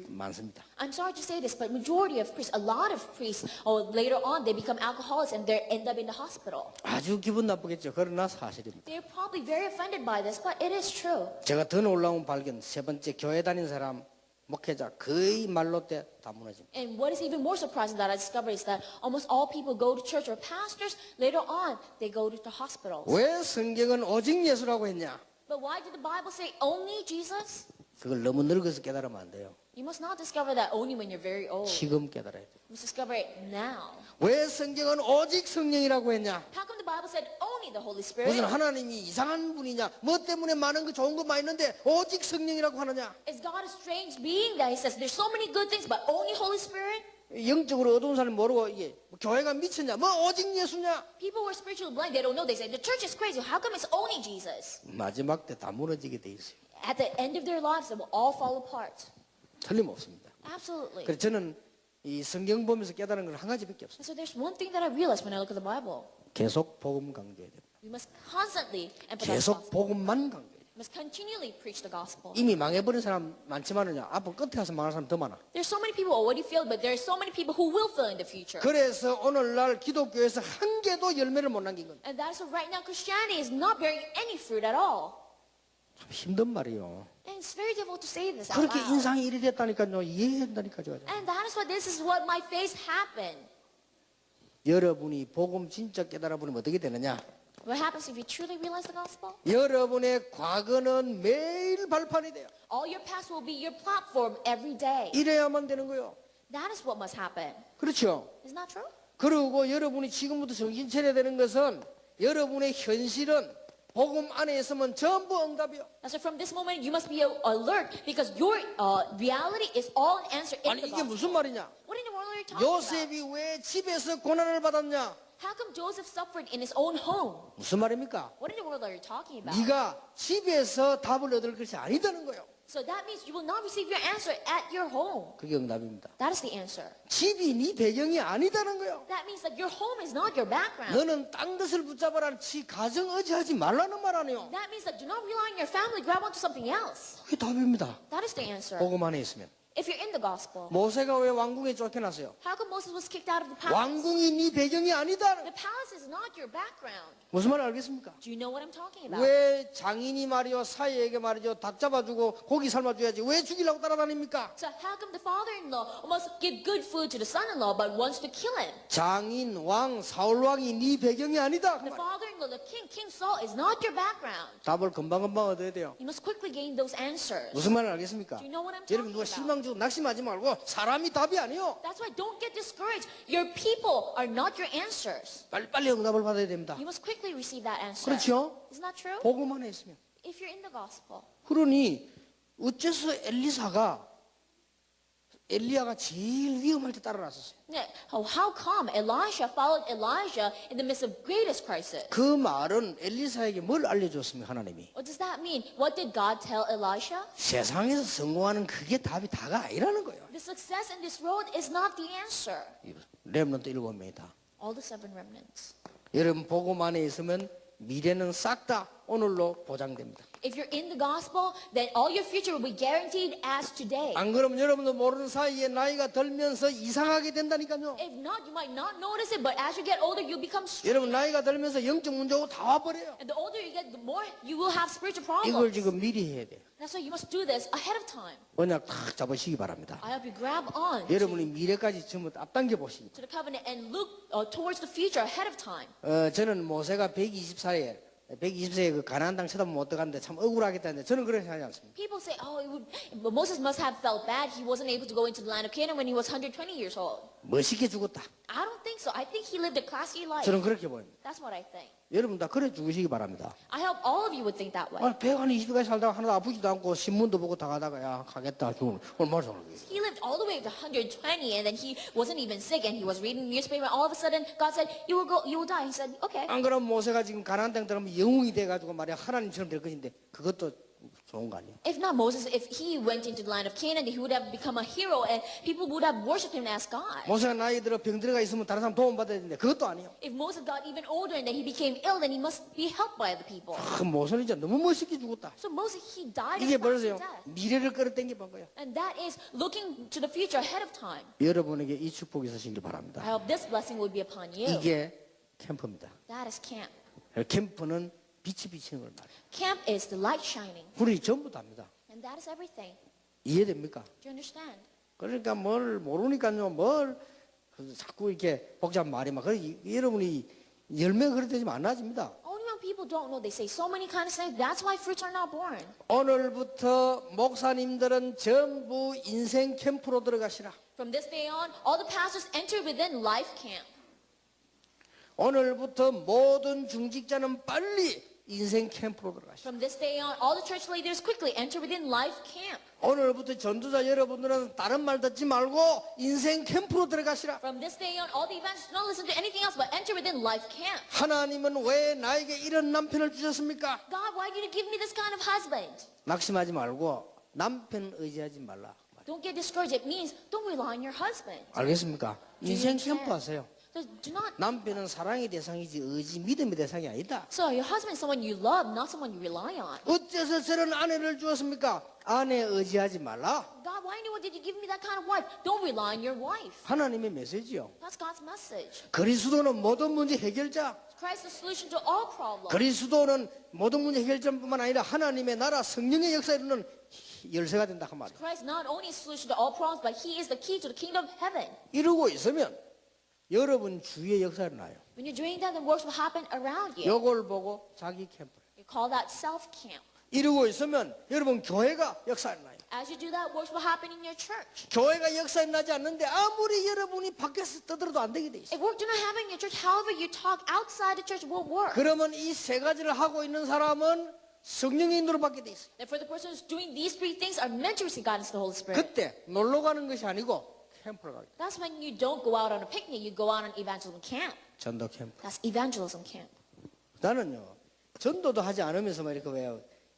많습니다. I'm sorry to say this, but majority of priests, a lot of priests, later on they become alcoholics and they end up in the hospital. 아주 기분 나쁘겠죠. 그러나 사실입니다. They're probably very offended by this, but it is true. 제가 더 놀라운 발견 세 번째 교회 다닌 사람 목회자 거의 말로 때 다 무너집니다. And what is even more surprising that I discovered is that almost all people go to church or pastors, later on they go to the hospitals. 왜 성경은 오직 예수라고 했냐? But why did the Bible say only Jesus? 그걸 너무 늙어서 깨달으면 안 돼요. You must not discover that only when you're very old. You 지금 깨달아야 돼요. must discover it now. 왜 성경은 오직 성령이라고 했냐? How come the Bible said only the Holy Spirit? 무슨 하나님이 이상한 분이냐? 뭐 때문에 많은 거 좋은 거 많이 있는데 오직 성령이라고 하느냐? Is God a strange being that he says there's so many good things but only Holy Spirit? 영적으로 어두운 사람이 모르고 이게 교회가 미쳤냐? 뭐 오직 예수냐? People who are spiritually blind, they don't know. They say the church is crazy. How come it's only Jesus? 마지막 때 다 무너지게 돼 있어요. at the end of their lives, it will all fall apart. 틀림없습니다. Absolutely. 그래서 저는 이 성경 보면서 깨달은 건 한 가지밖에 없어요. And so there's one thing that I realized when I look at the Bible. 계속 복음 강조해야 됩니다. We must constantly emphasize the 계속 gospel. 복음만 강조해야 돼요. We must continually preach the gospel. 이미 망해버린 사람 많지만은요, 앞으로 끝에 가서 망할 사람 더 많아. There's so many people who already failed, but there's so many people who will fail in the future. 그래서 오늘날 기독교에서 한 개도 열매를 못 남긴 건 And that is why right now Christianity is not bearing any fruit at all. 참 힘든 말이에요. And it's very difficult to say this out 그렇게 loud. 인상이 이리 됐다니까요. 이해한다니까요. And that is why this is what my face happened. 여러분이 복음 진짜 깨달아 보면 어떻게 되느냐? What happens if you truly realize the gospel? 여러분의 과거는 매일 발판이 돼요. All your past will be your platform every day. 이래야만 되는 거예요. That is what must happen. 그렇죠? Isn't that true? 그리고 여러분이 지금부터 정신 차려야 되는 것은 여러분의 현실은 복음 안에 있으면 전부 응답이요. And so from this moment, you must be alert because your reality is all an answer in 아니 the 이게 무슨 gospel. 말이냐? What in the world are you talking about? 요셉이 왜 집에서 고난을 받았냐? How come Joseph suffered in his own home? 무슨 말입니까? What in the world are you talking about? 네가 집에서 답을 얻을 것이 아니다는 거예요. So that means you will not receive your answer at your home. 그게 응답입니다. That is the answer. 집이 네 배경이 아니다는 거예요. That means that your home is not your background. 너는 딴 것을 붙잡아라. 지 가정 의지하지 말라는 말 아니에요. That means that do not rely on your family, grab onto something else. 그게 답입니다. That is the answer. 복음 안에 있으면. If you're in the gospel, 모세가 왜 왕궁에 쫓겨났어요? how come Moses was kicked out of the palace? 왕궁이 네 배경이 아니다. The palace is not your background. 무슨 말 알겠습니까? Do you know what I'm talking about? 왜 장인이 말이요 사이에게 말이죠 닭 잡아주고 고기 삶아줘야지 왜 죽이려고 따라다닙니까? So how come the father-in-law must give good food to the son-in-law but wants to kill him? 장인 왕 사울 왕이 네 배경이 아니다. 그 The 말. father-in-law, the king, King Saul, is not your background. 답을 금방금방 얻어야 돼요. You must quickly gain those answers. 무슨 말 알겠습니까? Do you know what I'm 여러분 talking 누가 about? 실망 주고 낙심하지 말고 사람이 답이 아니요. That's why don't get discouraged. Your people are not your answers. 빨리빨리 응답을 받아야 됩니다. You must quickly receive that answer. 그렇죠? Isn't that true? 복음 안에 있으면. If you're in the gospel. 그러니 어째서 엘리야가 제일 위험할 때 따라났었어요. Yeah. How come Elisha followed Elijah in the midst of greatest crisis? 그 말은 엘리사에게 뭘 알려줬습니까 하나님이? What does that mean? What did God tell Elisha? 세상에서 성공하는 그게 답이 다가 아니라는 거예요. The success in this road is not the answer. 렘넌트 7명이다. All the 7 remnants. 여러분 복음 안에 있으면 미래는 싹 다 오늘로 보장됩니다. If you're in the gospel, then all your future will be guaranteed as today. 안 그러면 여러분도 모르는 사이에 나이가 들면서 이상하게 된다니까요. If not, you might not notice it, but as you get older, you become strange. 여러분 나이가 들면서 영적 문제고 다 와버려요. And the older you get, the more you will have spiritual 이걸 problems. 지금 미리 해야 돼요. That's why you must do this ahead of time. 언약 탁 잡으시기 바랍니다. I hope you grab on 여러분이 미래까지 전부 앞당겨 보시기. to the covenant and look towards the future ahead of time. 저는 모세가 120세에 그 가나안 땅 쳐다보면 어떡한데 참 억울하겠다는데 저는 그렇게 생각하지 않습니다. People say, but Moses must have felt bad. He wasn't able to go into the land of Canaan when he was 120 years old. 멋있게 죽었다. I don't think so. I think he lived a classy life. 저는 그렇게 보입니다. That's what I think. 여러분 다 그래 죽으시기 바랍니다. I hope all of you would think that way. 120까지 살다가 하나도 아프지도 않고 신문도 보고 다 가다가 야 가겠다 죽으면 얼마나 좋을까. He lived all the way to 120 and then he wasn't even sick and he was reading the newspaper. All of a sudden, God said, you will die. He said, okay. 안 그러면 모세가 지금 가나안 땅 들어가면 영웅이 돼가지고 말이야 하나님처럼 될 것인데 그것도 좋은 거 아니에요? If not Moses, if he went into the land of Canaan, he would have become a hero and people would have worshipped him as God. 모세가 나이 들어 병 들어가 있으면 다른 사람 도움 받아야 되는데 그것도 아니에요. If Moses got even older and then he became ill, then he must be helped by the people. 그 모세는 진짜 너무 멋있게 죽었다. So Moses, he died 이게 a classy 벌써요 death. 미래를 끌어당겨 본 거예요. And that is looking to the future ahead of time. 여러분에게 이 축복이 있으시길 I 바랍니다. hope this blessing would be upon you. 이게 캠프입니다. That is camp. 캠프는 빛이 비치는 걸 말해요. Camp is the light shining. 불이 전부 답니다. And that is everything. 이해됩니까? Do you understand? 그러니까 뭘 모르니까요 뭘 자꾸 이렇게 복잡한 말이 막 여러분이 열매가 그렇게 되면 안 나집니다. Only when people don't know, they say so many kinds of things. That's why fruits are not born. 오늘부터 목사님들은 전부 인생 캠프로 들어가시라. From this day on, all the pastors enter within life camp. 오늘부터 모든 중직자는 빨리 인생 캠프로 들어가시오. From this day on, all the church leaders quickly enter within life camp. 오늘부터 전도자 여러분들은 다른 말 듣지 말고 인생 캠프로 들어가시라. From this day on, all the evangelists don't listen to anything else but enter within life camp. 하나님은 왜 나에게 이런 남편을 주셨습니까? God, why did you give me this kind of husband? 낙심하지 말고 남편 의지하지 말라. Don't get discouraged. It means don't rely on your husband. 알겠습니까? 인생 캠프 하세요. Do not. 남편은 사랑의 대상이지 의지 믿음의 대상이 아니다. So your husband is someone you love, not someone you rely on. 어째서 저런 아내를 주었습니까? 아내 의지하지 말라. God, why did you give me that kind of wife? Don't rely on your wife. 하나님의 메시지요. That's God's message. 그리스도는 모든 문제 해결자. Christ is the solution to all problems. 그리스도는 모든 문제 해결자뿐만 아니라 하나님의 나라 성령의 역사에 이르는 열쇠가 된다 그 말이에요. Christ not only is the solution to all problems, but He is the key to the kingdom of heaven. 이러고 있으면 여러분 주위에 역사가 일어나요. When you're doing that, the works will happen around you. 요걸 보고 자기 캠프. You call that self-camp. 이러고 있으면 여러분 교회가 역사가 일어나요. As you do that, works will happen in your church. 교회가 역사에 나지 않는데 아무리 여러분이 밖에서 떠들어도 안 되게 돼 있어요. If work do not happen in your church, however you talk outside the church won't work. 그러면 이 세 가지를 하고 있는 사람은 성령의 인도를 받게 돼 있어요. Therefore, the person who's doing these three things are meant to receive guidance from the Holy Spirit. 그때 놀러 가는 것이 아니고 캠프로 가게 돼. That's when you don't go out on a picnic, you go out on evangelism camp. 전도 캠프. That's evangelism camp. 나는요 전도도 하지 않으면서 막 이렇게 왜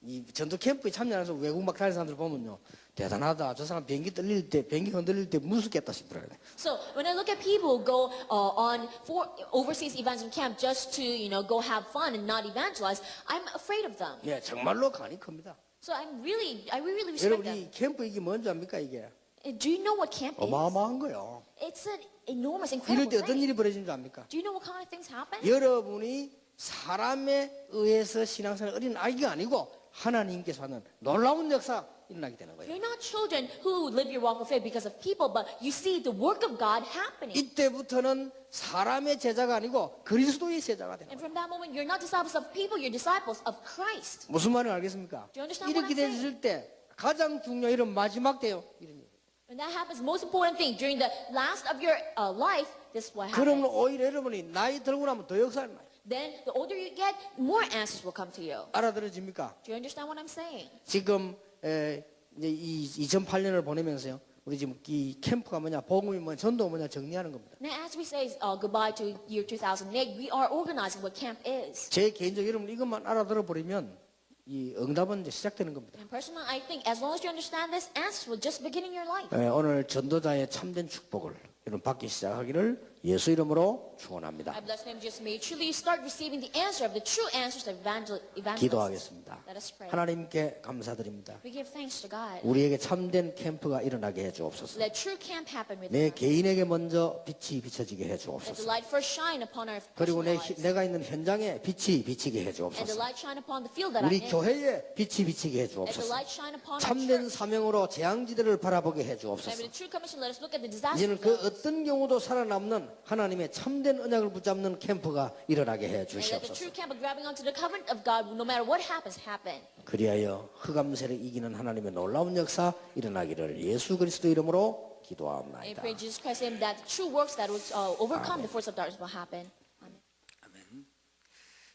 이 전도 캠프에 참여해서 외국 막 다니는 사람들 보면요 대단하다. 저 사람 비행기 떨릴 때 비행기 흔들릴 때 무섭겠다 싶더라고요. So when I look at people who go on for overseas evangelism camp just to go have fun and not evangelize, I'm afraid of them. 예, 정말로 간이 큽니다. So I really respect 여러분 them. 이 캠프 이게 뭔지 압니까 이게? Do you know what camp is? 어마어마한 거요. It's an enormous, 이럴 incredible 때 어떤 thing. 일이 벌어지는 줄 압니까? Do you know what kind of things happen? 여러분이 사람에 의해서 신앙생활 어린 아이가 아니고 하나님께서 하는 놀라운 역사 일어나게 되는 거예요. You're not children who live your walk of faith because of people, but you see the work of God happening. 이때부터는 사람의 제자가 아니고 그리스도의 제자가 되는 And 거예요. from that moment, you're not disciples of people, you're disciples of Christ. 무슨 말인지 알겠습니까? Do you understand 이렇게 what I'm saying? 됐을 때 가장 중요한 이런 마지막 때요. 이런 일. When that happens, most important thing, during the last of your life, this is what 그러면 happens. 오히려 여러분이 나이 들고 나면 더 역사가 나요. Then, the older you get, more answers will come to you. 알아들어집니까? Do you understand what I'm saying? 지금 이제 이 2008년을 보내면서요. 우리 지금 이 캠프가 뭐냐, 복음이 뭐냐, 전도 뭐냐 정리하는 겁니다. Now, as we say goodbye to year 2008, we are organizing what camp is. 제 개인적 여러분 이것만 알아들어 버리면 이 응답은 이제 시작되는 겁니다. And personally, I think as long as you understand this, answers will just begin in your life. 오늘 전도자의 참된 축복을 여러분 받기 시작하기를 예수 이름으로 축원합니다. I bless the name of Jesus. May you truly start receiving the answer of the true answers of evangelists. 기도하겠습니다. Let us pray. 하나님께 감사드립니다. We give thanks to God. 우리에게 참된 캠프가 일어나게 해 주옵소서. Let true camp happen with 내 us. 개인에게 먼저 빛이 비춰지게 해 Let the 주옵소서. light first shine upon our 그리고 personal lives. 내가 있는 현장에 빛이 비치게 해 And the 주옵소서. light shine upon the field that I'm 우리 in. 교회에 빛이 비치게 해 Let the 주옵소서. light shine upon our 참된 church. 사명으로 재앙지대를 바라보게 해 And 주옵소서. with the true commission, let us look at the disaster 이제는 그 zones. 어떤 경우도 살아남는 하나님의 참된 언약을 붙잡는 캠프가 일어나게 해 And let the 주시옵소서. true camp of grabbing onto the covenant of God, no matter what happens, happen. 그리하여 흑암세를 이기는 하나님의 놀라운 역사 일어나기를 예수 그리스도 이름으로 And 기도하옵나이다. pray in Jesus Christ's name that the true works that will overcome the force of darkness will happen. Amen. 아멘.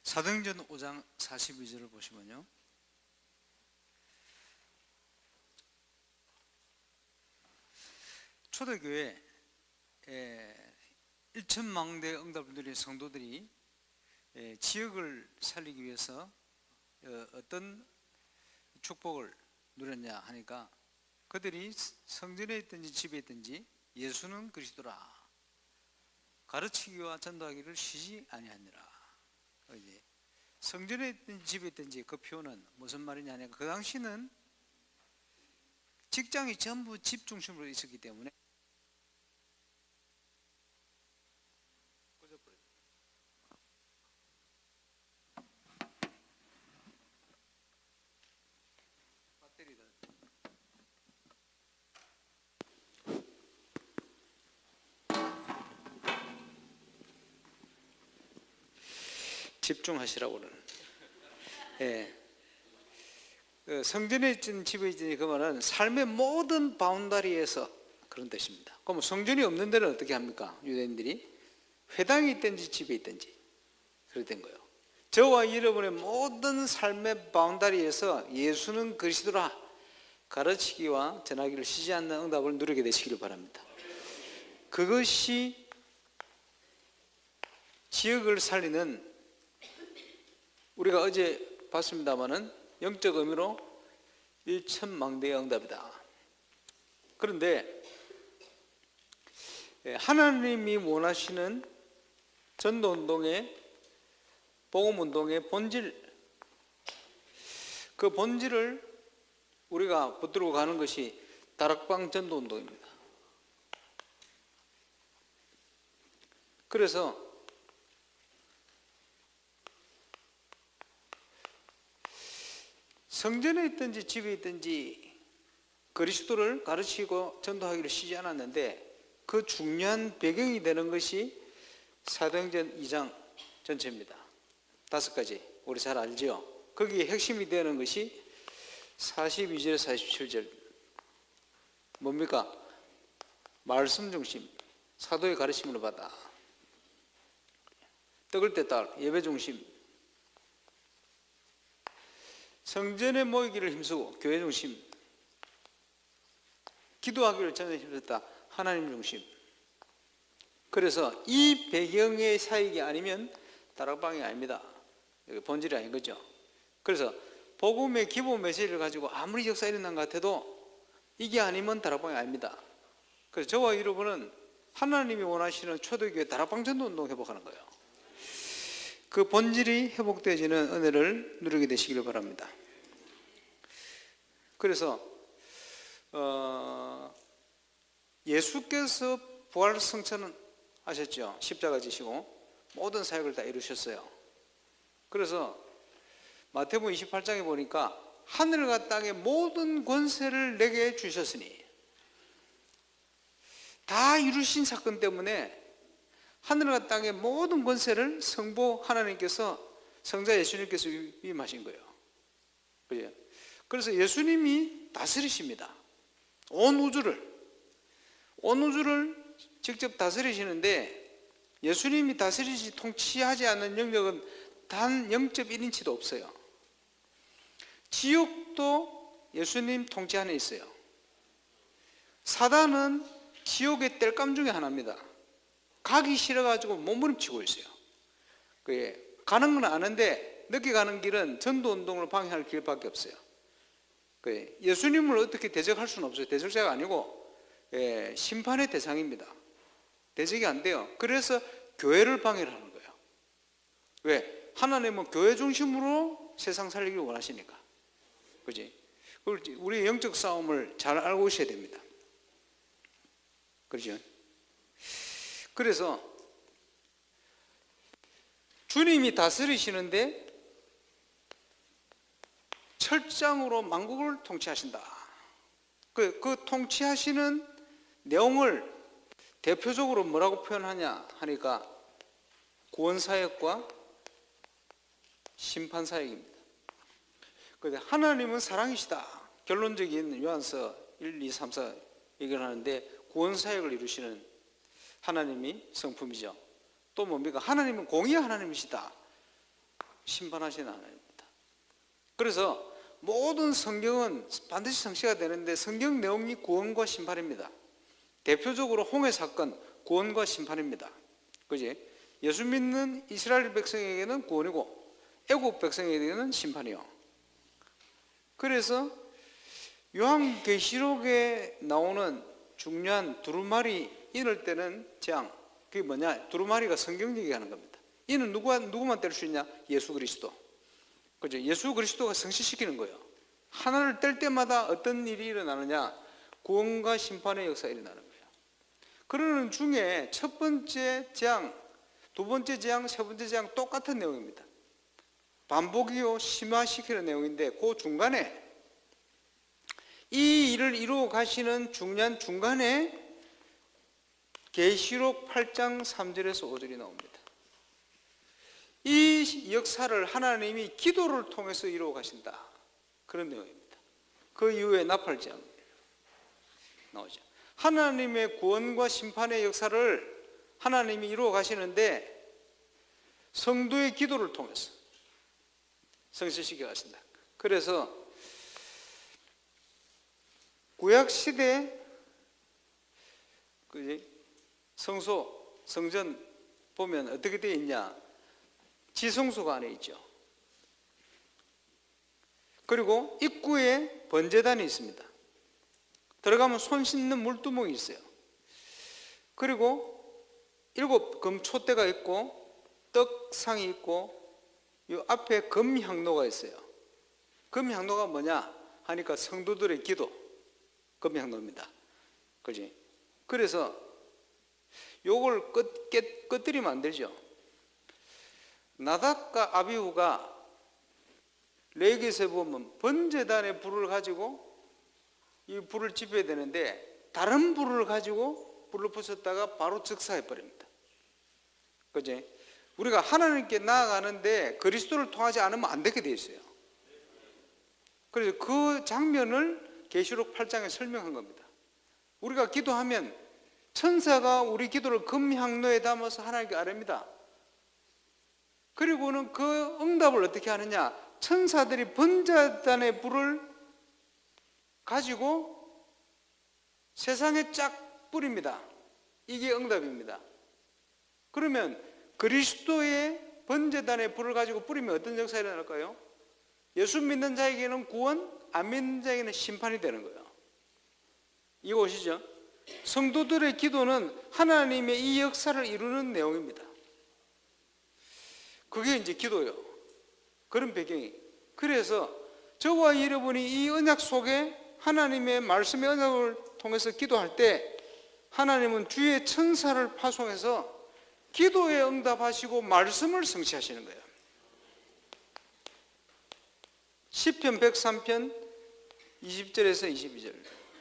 사도행전 5장 42절을 보시면요. 초대교회 1천망대 응답들의 성도들이 지역을 살리기 위해서 어떤 축복을 누렸냐 하니까 그들이 성전에 있든지 집에 있든지 예수는 그리스도라 가르치기와 전도하기를 쉬지 아니하니라. 이제 성전에 있든지 집에 있든지 그 표현은 무슨 말이냐 하니까 그 당시는 직장이 전부 집 중심으로 있었기 때문에 집중하시라고 그러는. 예. 그 성전에 있든 집에 있든 그 말은 삶의 모든 바운다리에서 그런 뜻입니다. 그럼 성전이 없는 데는 어떻게 합니까? 유대인들이 회당이 있든지 집에 있든지 그렇게 된 거예요. 저와 여러분의 모든 삶의 바운다리에서 예수는 그리스도라 가르치기와 전하기를 쉬지 않는 응답을 누리게 되시기를 바랍니다. 그것이 지역을 살리는, 우리가 어제 봤습니다마는 영적 의미로 일천망대의 응답이다. 그런데 하나님이 원하시는 전도운동의, 복음운동의 본질, 그 본질을 우리가 붙들고 가는 것이 다락방 전도운동입니다. 그래서 성전에 있든지 집에 있든지 그리스도를 가르치고 전도하기를 쉬지 않았는데, 그 중요한 배경이 되는 것이 사도행전 2장 전체입니다. 5가지 우리 잘 알죠? 거기에 핵심이 되는 것이 42절 47절 뭡니까? 말씀 중심, 사도의 가르침으로 받아. 떡을 떼다 예배 중심, 성전에 모이기를 힘쓰고 교회 중심, 기도하기를 전에 힘썼다 하나님 중심. 그래서 이 배경의 사역이 아니면 다락방이 아닙니다. 본질이 아닌 거죠. 그래서 복음의 기본 메시지를 가지고 아무리 역사 일어난 것 같아도 이게 아니면 다락방이 아닙니다. 그래서 저와 여러분은 하나님이 원하시는 초대교회 다락방 전도 운동 회복하는 거예요. 그 본질이 회복되어지는 은혜를 누리게 되시기를 바랍니다. 그래서 예수께서 부활 성천은 아셨죠? 십자가 지시고 모든 사역을 다 이루셨어요. 그래서 마태복음 28장에 보니까 하늘과 땅의 모든 권세를 내게 주셨으니, 다 이루신 사건 때문에 하늘과 땅의 모든 권세를 성부 하나님께서, 성자 예수님께서 위임하신 거예요. 그죠? 그래서 예수님이 다스리십니다. 온 우주를 직접 다스리시는데, 예수님이 다스리시 통치하지 않는 영역은 단 0.1인치도 없어요. 지옥도 예수님 통치 안에 있어요. 사단은 지옥의 땔감 중에 하나입니다. 가기 싫어가지고 몸부림치고 있어요. 가는 건 아는데 늦게 가는 길은 전도운동으로 방해할 길밖에 없어요. 예수님을 어떻게 대적할 수는 없어요. 대적자가 아니고 심판의 대상입니다. 대적이 안 돼요. 그래서 교회를 방해를 하는 거예요. 왜? 하나님은 교회 중심으로 세상 살리기를 원하시니까. 그지? 우리의 영적 싸움을 잘 알고 있어야 됩니다. 그렇죠? 그래서 주님이 다스리시는데 철장으로 만국을 통치하신다. 그 통치하시는 내용을 대표적으로 뭐라고 표현하냐 하니까 구원사역과 심판사역입니다. 그런데 하나님은 사랑이시다. 결론적인 요한서 1, 2, 3, 4 얘기를 하는데, 구원사역을 이루시는 하나님이 성품이죠. 또 뭡니까? 하나님은 공의의 하나님이시다. 심판하시는 하나님입니다. 그래서 모든 성경은 반드시 성취가 되는데, 성경 내용이 구원과 심판입니다. 대표적으로 홍해 사건, 구원과 심판입니다. 그지? 예수 믿는 이스라엘 백성에게는 구원이고 애국 백성에게는 심판이요. 그래서 요한계시록에 나오는 중요한 두루마리 인을 때는 재앙, 그게 뭐냐? 두루마리가 성경 얘기하는 겁니다. 이는 누구만 뗄 수 있냐? 예수 그리스도. 그죠? 예수 그리스도가 성취시키는 거예요. 하나를 뗄 때마다 어떤 일이 일어나느냐? 구원과 심판의 역사가 일어나는 거예요. 그러는 중에 첫 번째 재앙, 두 번째 재앙, 세 번째 재앙 똑같은 내용입니다. 반복이요 심화시키는 내용인데, 그 중간에 이 일을 이루어 가시는 중요한 중간에 계시록 8장 3절에서 5절이 나옵니다. 이 역사를 하나님이 기도를 통해서 이루어 가신다. 그런 내용입니다. 그 이후에 나팔장 나오죠. 하나님의 구원과 심판의 역사를 하나님이 이루어 가시는데, 성도의 기도를 통해서, 성취시켜 가신다. 그래서 구약 시대 성소, 성전 보면 어떻게 되어 있냐? 지성소가 안에 있죠. 그리고 입구에 번제단이 있습니다. 들어가면 손 씻는 물두멍이 있어요. 그리고 7 금촛대가 있고 떡상이 있고 이 앞에 금향로가 있어요. 금향로가 뭐냐 하니까 성도들의 기도 금향로입니다. 그지? 그래서 요걸 꺼뜨리면 안 되죠. 나답과 아비후가 레위기에서 보면 번제단에 불을 가지고 이 불을 지펴야 되는데 다른 불을 가지고 불을 붙였다가 바로 즉사해 버립니다. 그지? 우리가 하나님께 나아가는데 그리스도를 통하지 않으면 안 되게 돼 있어요. 그래서 그 장면을 계시록 8장에 설명한 겁니다. 우리가 기도하면 천사가 우리 기도를 금향로에 담아서 하나님께 아뢰입니다. 그리고는 그 응답을 어떻게 하느냐? 천사들이 번제단의 불을 가지고 세상에 쫙 뿌립니다. 이게 응답입니다. 그러면 그리스도의 번제단의 불을 가지고 뿌리면 어떤 역사가 일어날까요? 예수 믿는 자에게는 구원, 안 믿는 자에게는 심판이 되는 거예요. 이거 오시죠? 성도들의 기도는 하나님의 이 역사를 이루는 내용입니다. 그게 이제 기도예요. 그런 배경이. 그래서 저와 여러분이 이 언약 속에 하나님의 말씀의 언약을 통해서 기도할 때 하나님은 주의 천사를 파송해서 기도에 응답하시고 말씀을 성취하시는 거예요. 시편 103편 20절에서 22절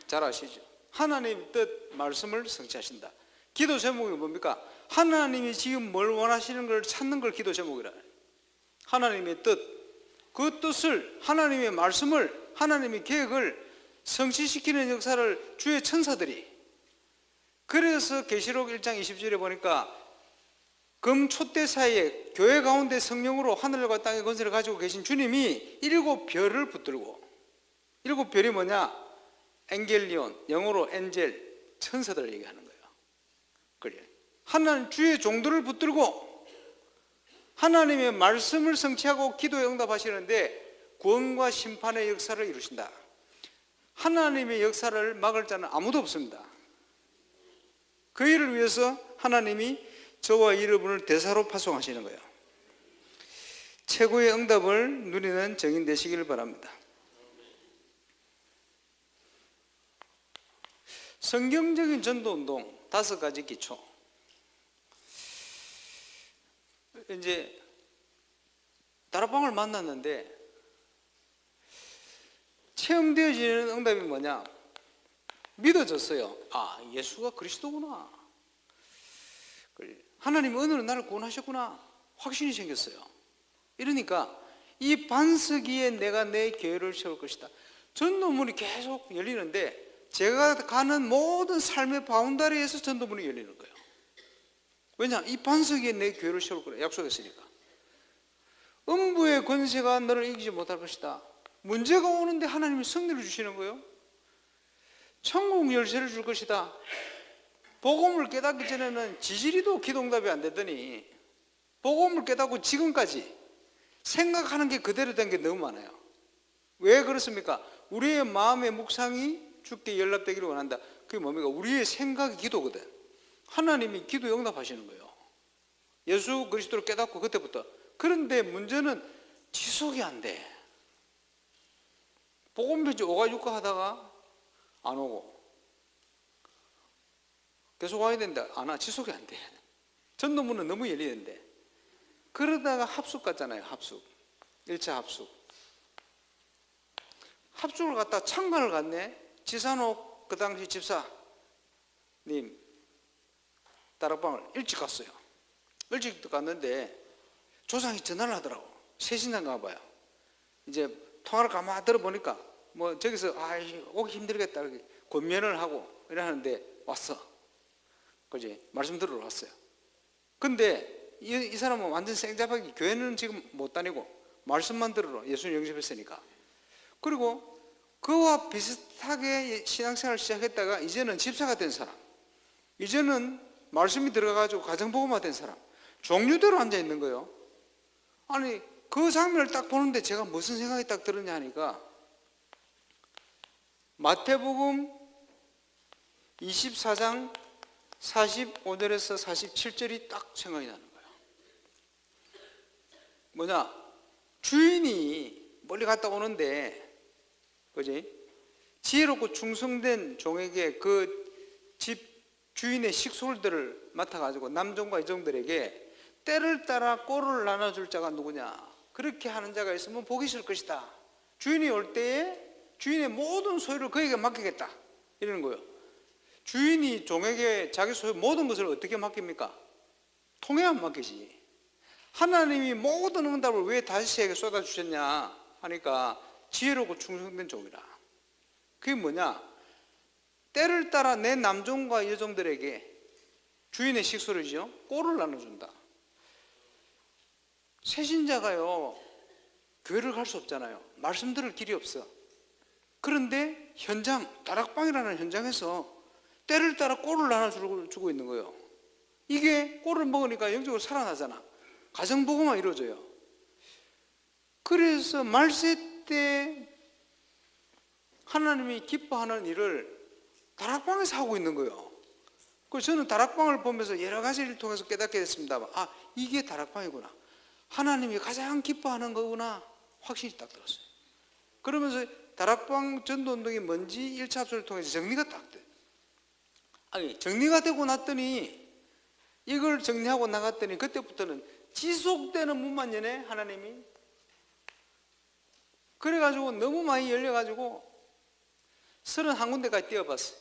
잘 아시죠? 하나님의 뜻 말씀을 성취하신다. 기도 제목이 뭡니까? 하나님이 지금 뭘 원하시는 걸 찾는 걸 기도 제목이라. 하나님의 뜻, 그 뜻을 하나님의 말씀을 하나님의 계획을 성취시키는 역사를 주의 천사들이. 그래서 계시록 1장 20절에 보니까 금촛대 사이에 교회 가운데 성령으로 하늘과 땅의 권세를 가지고 계신 주님이 7 별을 붙들고, 7 별이 뭐냐? 엔겔리온, 영어로 엔젤, 천사들을 얘기하는 거예요. 그래. 하나님 주의 종들을 붙들고 하나님의 말씀을 성취하고 기도에 응답하시는데 구원과 심판의 역사를 이루신다. 하나님의 역사를 막을 자는 아무도 없습니다. 그 일을 위해서 하나님이 저와 여러분을 대사로 파송하시는 거예요. 최고의 응답을 누리는 증인 되시길 바랍니다. 성경적인 전도운동 5가지 기초. 이제 다락방을 만났는데 체험되어지는 응답이 뭐냐? 믿어졌어요. 아, 예수가 그리스도구나. 하나님이 오늘은 나를 구원하셨구나. 확신이 생겼어요. 이러니까 이 반석 위에 내가 내 교회를 세울 것이다. 전도문이 계속 열리는데 제가 가는 모든 삶의 바운다리에서 전도문이 열리는 거예요. 왜냐? 이 반석 위에 내 교회를 세울 거라 약속했으니까. 음부의 권세가 너를 이기지 못할 것이다. 문제가 오는데 하나님이 승리를 주시는 거예요. 천국 열쇠를 줄 것이다. 복음을 깨닫기 전에는 지지리도 기도응답이 안 되더니 복음을 깨닫고 지금까지 생각하는 게 그대로 된 게 너무 많아요. 왜 그렇습니까? 우리의 마음의 묵상이 주께 연락되기를 원한다. 그게 뭡니까? 우리의 생각이 기도거든. 하나님이 기도에 응답하시는 거예요. 예수 그리스도를 깨닫고 그때부터. 그런데 문제는 지속이 안 돼. 복음 편지 오가육가 하다가 안 오고 계속 와야 된다. 안 와. 지속이 안 돼. 전도문은 너무 열리는데. 그러다가 합숙 갔잖아요. 합숙. 1차 합숙. 합숙을 갔다 창간을 갔네. 지산옥 그 당시 집사님 다락방을 일찍 갔어요. 일찍 갔는데 조상이 전화를 하더라고. 새신장 가봐요. 이제 통화를 가만히 들어보니까 뭐 저기서 오기 힘들겠다 이렇게 권면을 하고 이러는데 왔어. 그지? 말씀 들으러 왔어요. 근데 이 사람은 완전 생잡하게 교회는 지금 못 다니고 말씀만 들으러 예수님 영접했으니까. 그리고 그와 비슷하게 신앙생활을 시작했다가 이제는 집사가 된 사람, 이제는 말씀이 들어가가지고 가정복음화 된 사람, 종류대로 앉아 있는 거예요. 아니 그 장면을 딱 보는데 제가 무슨 생각이 딱 들었냐 하니까 마태복음 24장 45절에서 47절이 딱 생각이 나는 거예요. 뭐냐, 주인이 멀리 갔다 오는데, 그지? 지혜롭고 충성된 종에게 그 집 주인의 식솔들을 맡아가지고 남종과 여종들에게 때를 따라 꼴을 나눠줄 자가 누구냐? 그렇게 하는 자가 있으면 복이 있을 것이다. 주인이 올 때에 주인의 모든 소유를 그에게 맡기겠다. 이러는 거예요. 주인이 종에게 자기 소유 모든 것을 어떻게 맡깁니까? 통해야 맡기지. 하나님이 모든 응답을 왜 다윗에게 쏟아주셨냐 하니까 지혜롭고 충성된 종이라. 그게 뭐냐? 때를 따라 내 남종과 여종들에게 주인의 식소리죠. 꼴을 나눠준다. 새신자가요 교회를 갈 수 없잖아요. 말씀 들을 길이 없어. 그런데 현장, 다락방이라는 현장에서 때를 따라 꼴을 나눠주고 있는 거예요. 이게 꼴을 먹으니까 영적으로 살아나잖아. 가정복음화 이루어져요. 그래서 말세 때 하나님이 기뻐하는 일을 다락방에서 하고 있는 거예요. 그래서 저는 다락방을 보면서 여러 가지를 통해서 깨닫게 됐습니다. 아, 이게 다락방이구나. 하나님이 가장 기뻐하는 거구나. 확신이 딱 들었어요. 그러면서 다락방 전도운동이 뭔지 1차 합수를 통해서 정리가 딱 돼. 아니, 정리가 되고 났더니 이걸 정리하고 나갔더니 그때부터는 지속되는 문만 연해 하나님이. 그래가지고 너무 많이 열려가지고 31군데까지 뛰어봤어요.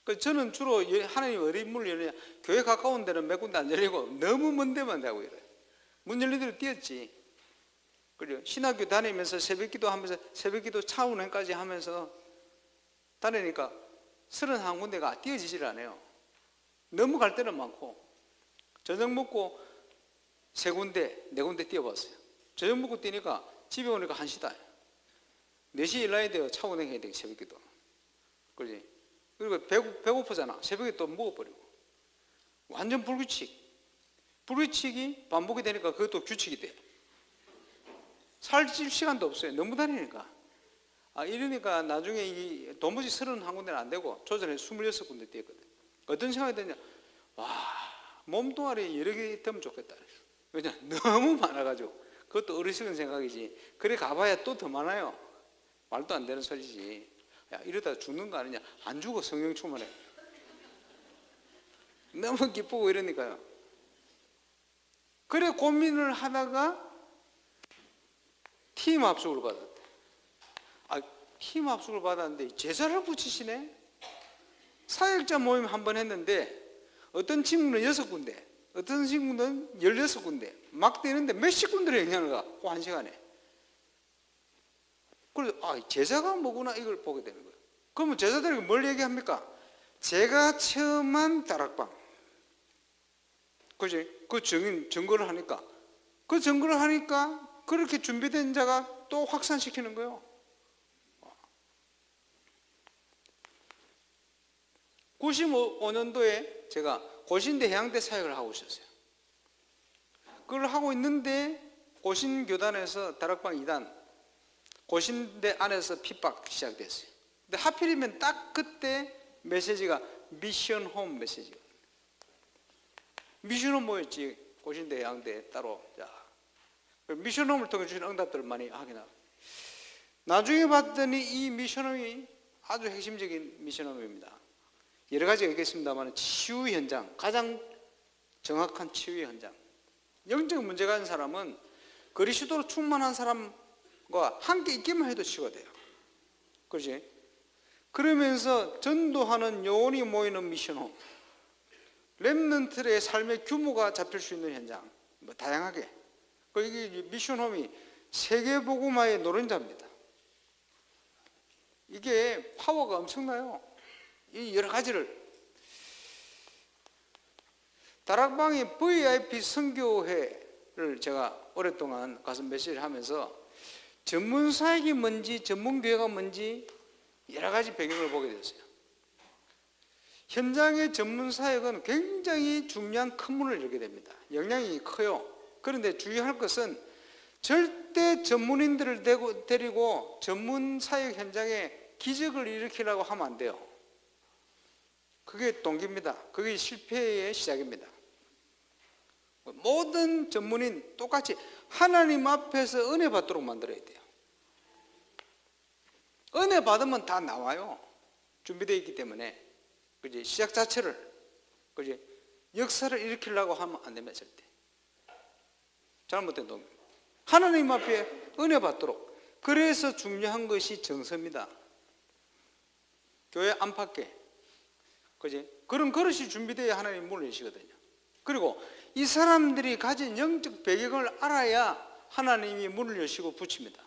그래서 저는 주로 하나님 어디 문을 열느냐, 교회 가까운 데는 몇 군데 안 열리고 너무 먼 데만 되고 이래요. 문 열린 대로 뛰었지. 그래요. 신학교 다니면서 새벽기도 하면서 새벽기도 차운행까지 하면서 다니니까 31군데가 뛰어지질 않아요. 너무 갈 데는 많고. 저녁 먹고 3군데, 4군데 뛰어봤어요. 저녁 먹고 뛰니까 집에 오니까 1시다. 4시에 일어나야 돼요. 차운행 해야 돼요. 새벽기도. 그러지. 그리고 배고프잖아. 새벽에 또 먹어버리고. 완전 불규칙. 불규칙이 반복이 되니까 그것도 규칙이 돼. 살찔 시간도 없어요. 너무 다니니까. 아, 이러니까 나중에 도무지 31군데는 안 되고 조전에 26군데 뛰었거든. 어떤 생각이 드냐. 와, 몸뚱아리 여러 개 되면 좋겠다. 왜냐, 너무 많아가지고. 그것도 어리석은 생각이지. 그래 가봐야 또 더 많아요. 말도 안 되는 소리지. 야, 이러다 죽는 거 아니냐. 안 죽어. 성령 충만해. 너무 기쁘고 이러니까요. 그래 고민을 하다가 팀 합숙을 받았대. 아, 팀 합숙을 받았는데 제사를 붙이시네. 사역자 모임 한 번 했는데 어떤 친구는 6군데, 어떤 친구는 16군데 막 뛰는데 몇십 군데를 영향을 가. 그 한 시간에. 그래서 아, 제사가 뭐구나 이걸 보게 되는 거예요. 그러면 제사들에게 뭘 얘기합니까? 제가 처음 한 다락방. 그지? 그 증거를 하니까. 그 증거를 하니까 그렇게 준비된 자가 또 확산시키는 거예요. 95년도에 제가 고신대 해양대 사역을 하고 있었어요. 그걸 하고 있는데 고신교단에서 다락방 2단, 고신대 안에서 핍박 시작됐어요. 근데 하필이면 딱 그때 메시지가 미션홈 메시지가. 미션홈 뭐였지? 고신대 해양대 따로. 자, 미션홈을 통해 주신 응답들을 많이 하긴 하고. 나중에 봤더니 이 미션홈이 아주 핵심적인 미션홈입니다. 여러 가지가 있겠습니다만 치유 현장, 가장 정확한 치유 현장. 영적 문제가 있는 사람은 그리스도로 충만한 사람과 함께 있기만 해도 치유가 돼요. 그렇지? 그러면서 전도하는 영혼이 모이는 미션홈, 렘넌트의 삶의 규모가 잡힐 수 있는 현장, 뭐 다양하게. 이게 미션홈이 세계복음화의 노른자입니다. 이게 파워가 엄청나요. 이 여러 가지를. 다락방이 VIP 선교회를 제가 오랫동안 가서 메시지를 하면서 전문 사역이 뭔지, 전문 교회가 뭔지 여러 가지 배경을 보게 됐어요. 현장의 전문 사역은 굉장히 중요한 큰 문을 열게 됩니다. 영향이 커요. 그런데 주의할 것은 절대 전문인들을 데리고 전문 사역 현장에 기적을 일으키려고 하면 안 돼요. 그게 동기입니다. 그게 실패의 시작입니다. 모든 전문인 똑같이 하나님 앞에서 은혜 받도록 만들어야 돼요. 은혜 받으면 다 나와요. 준비되어 있기 때문에. 그지? 시작 자체를, 그지? 역사를 일으키려고 하면 안 됩니다, 절대. 잘못된 동기. 하나님 앞에 은혜 받도록. 그래서 중요한 것이 정서입니다. 교회 안팎에. 그지? 그런 그릇이 준비되어야 하나님 문을 여시거든요. 그리고 이 사람들이 가진 영적 배경을 알아야 하나님이 문을 여시고 붙입니다.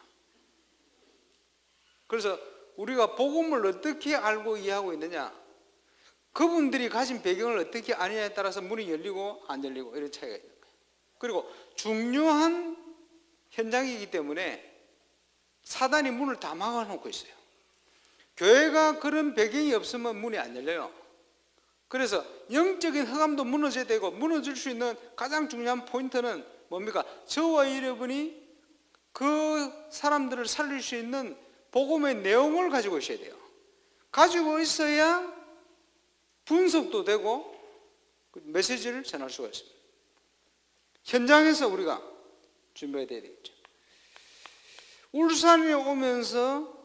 그래서 우리가 복음을 어떻게 알고 이해하고 있느냐, 그분들이 가진 배경을 어떻게 아느냐에 따라서 문이 열리고 안 열리고 이런 차이가 있는 거예요. 그리고 중요한 현장이기 때문에 사단이 문을 다 막아놓고 있어요. 교회가 그런 배경이 없으면 문이 안 열려요. 그래서 영적인 흑암도 무너져야 되고, 무너질 수 있는 가장 중요한 포인트는 뭡니까? 저와 여러분이 그 사람들을 살릴 수 있는 복음의 내용을 가지고 있어야 돼요. 가지고 있어야 분석도 되고 메시지를 전할 수가 있습니다. 현장에서 우리가 준비해야 되겠죠. 울산에 오면서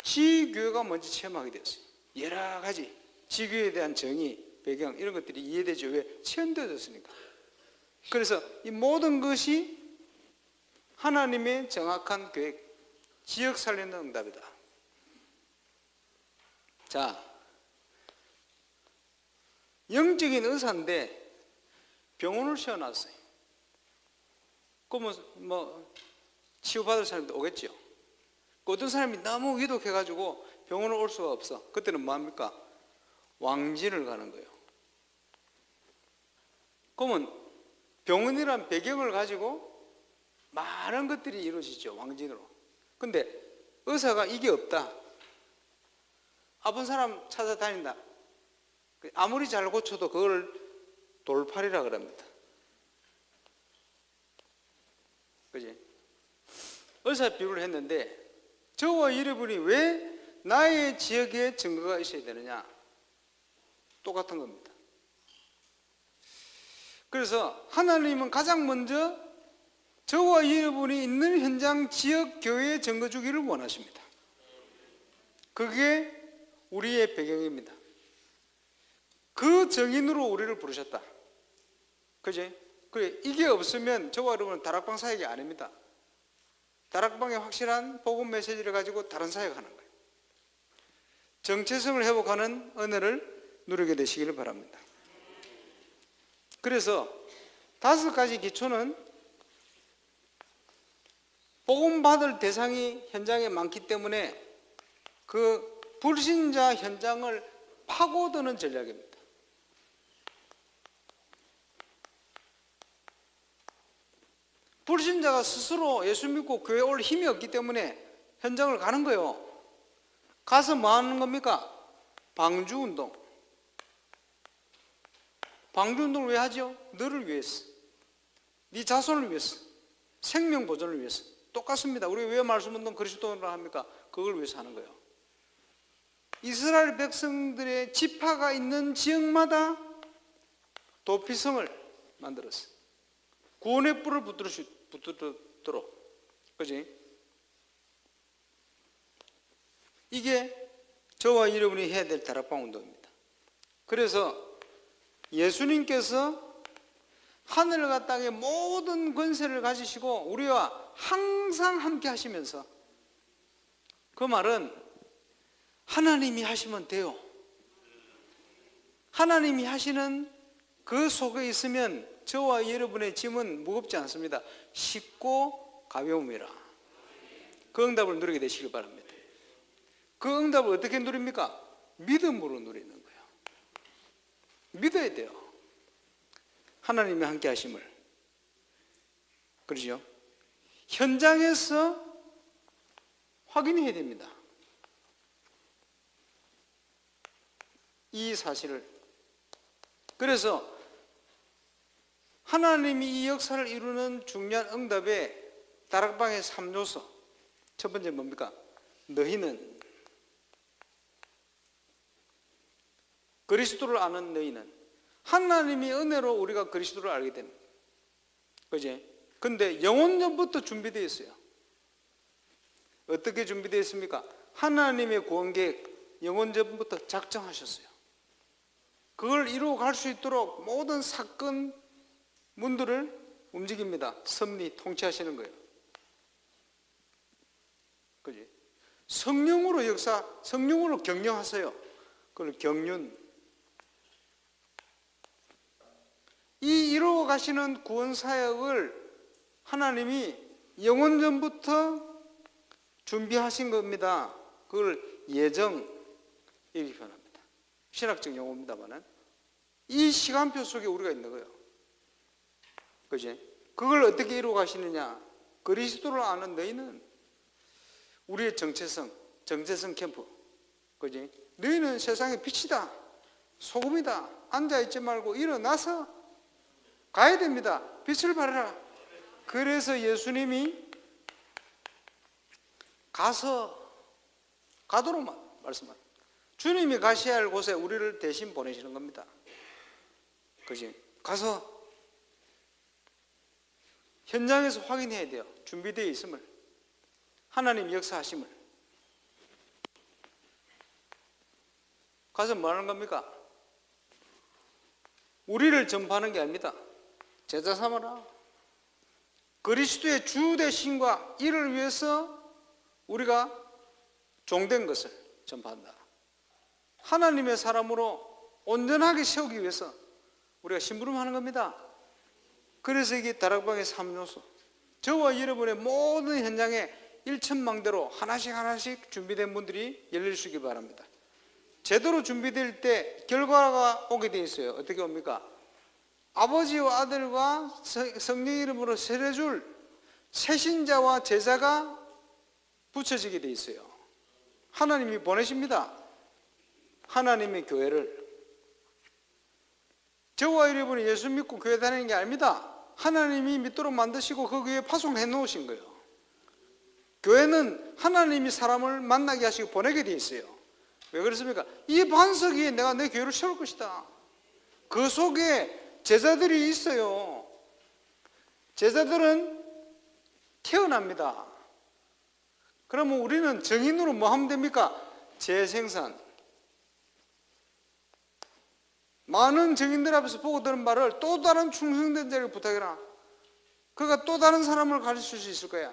지교회가 먼저 체험하게 되었어요. 여러 가지 지교회에 대한 정의, 배경 이런 것들이 이해되죠. 왜? 체험되어졌으니까. 그래서 이 모든 것이 하나님의 정확한 계획, 지역 살리는 응답이다. 자, 영적인 의사인데 병원을 세워놨어요. 그러면 뭐 치유받을 사람도 오겠죠. 어떤 사람이 너무 위독해가지고 병원을 올 수가 없어. 그때는 뭐합니까? 왕진을 가는 거예요. 그러면 병원이란 배경을 가지고 많은 것들이 이루어지죠. 왕진으로. 근데 의사가 이게 없다. 아픈 사람 찾아다닌다. 아무리 잘 고쳐도 그걸 돌팔이라 그럽니다. 그지? 의사 비유를 했는데, 저와 여러분이 왜 나의 지역에 증거가 있어야 되느냐? 똑같은 겁니다. 그래서 하나님은 가장 먼저 저와 여러분이 있는 현장, 지역, 교회에 증거 주기를 원하십니다. 그게 우리의 배경입니다. 그 정인으로 우리를 부르셨다. 그지? 그래, 이게 없으면 저와 여러분은 다락방 사역이 아닙니다. 다락방의 확실한 복음 메시지를 가지고 다른 사역하는 거예요. 정체성을 회복하는 은혜를 누리게 되시기를 바랍니다. 그래서 5가지 기초는 복음 받을 대상이 현장에 많기 때문에 그 불신자 현장을 파고드는 전략입니다. 불신자가 스스로 예수 믿고 교회에 올 힘이 없기 때문에 현장을 가는 거예요. 가서 뭐 하는 겁니까? 방주운동. 방주운동을 왜 하죠? 너를 위해서, 네 자손을 위해서, 생명 보존을 위해서. 똑같습니다. 우리 왜 말씀운동 그리스도인을 합니까? 그걸 위해서 하는 거예요. 이스라엘 백성들의 지파가 있는 지역마다 도피성을 만들었어요. 구원의 뿔을 붙들도록. 그지? 이게 저와 여러분이 해야 될 다락방 운동입니다. 그래서 예수님께서 하늘과 땅의 모든 권세를 가지시고 우리와 항상 함께 하시면서, 그 말은 하나님이 하시면 돼요. 하나님이 하시는 그 속에 있으면 저와 여러분의 짐은 무겁지 않습니다. 쉽고 가벼움이라. 그 응답을 누리게 되시길 바랍니다. 그 응답을 어떻게 누립니까? 믿음으로 누리는 거예요. 믿어야 돼요. 하나님이 함께 하심을. 그러죠? 현장에서 확인해야 됩니다. 이 사실을. 그래서 하나님이 이 역사를 이루는 중요한 응답의 다락방의 3요소. 첫 번째 뭡니까? 너희는, 그리스도를 아는 너희는. 하나님이 은혜로 우리가 그리스도를 알게 됩니다. 그지? 근데 영원전부터 준비되어 있어요. 어떻게 준비되어 있습니까? 하나님의 구원계획 영원전부터 작정하셨어요. 그걸 이루어 갈 수 있도록 모든 사건 문들을 움직입니다. 섭리 통치하시는 거예요. 그지? 성령으로 역사, 성령으로 경영하세요. 그걸 경륜. 이 이루어 가시는 구원 사역을 하나님이 영원전부터 준비하신 겁니다. 그걸 예정 이렇게 표현합니다. 신학적 용어입니다만은 이 시간표 속에 우리가 있는 거예요. 그지? 그걸 어떻게 이루어 가시느냐? 그리스도를 아는 너희는 우리의 정체성 캠프. 그지? 너희는 세상의 빛이다. 소금이다. 앉아있지 말고 일어나서 가야 됩니다. 빛을 발하라. 그래서 예수님이 가도록만 말씀합니다. 주님이 가셔야 할 곳에 우리를 대신 보내시는 겁니다. 그지? 가서 현장에서 확인해야 돼요. 준비되어 있음을. 하나님 역사하심을. 가서 뭐 하는 겁니까? 우리를 전파하는 게 아닙니다. 제자 삼아라. 그리스도의 주 되심과 이를 위해서 우리가 종된 것을 전파한다. 하나님의 사람으로 온전하게 세우기 위해서 우리가 심부름하는 겁니다. 그래서 이게 다락방의 3요소. 저와 여러분의 모든 현장에 일천망대로 하나씩 준비된 문들이 열릴 수 있기 바랍니다. 제대로 준비될 때 결과가 오게 돼 있어요. 어떻게 옵니까? 아버지와 아들과 성령 이름으로 세례줄 새신자와 제자가 붙여지게 돼 있어요. 하나님이 보내십니다. 하나님의 교회를. 저와 여러분이 예수 믿고 교회 다니는 게 아닙니다. 하나님이 믿도록 만드시고 그 교회에 파송해 놓으신 거예요. 교회는 하나님이 사람을 만나게 하시고 보내게 돼 있어요. 왜 그렇습니까? 이 반석 위에 내가 내 교회를 세울 것이다. 그 속에 제자들이 있어요. 제자들은 태어납니다. 그러면 우리는 정인으로 뭐 하면 됩니까? 재생산. 많은 정인들 앞에서 보고 들은 말을 또 다른 충성된 자를 부탁해라. 그가 또 다른 사람을 가르칠 수 있을 거야.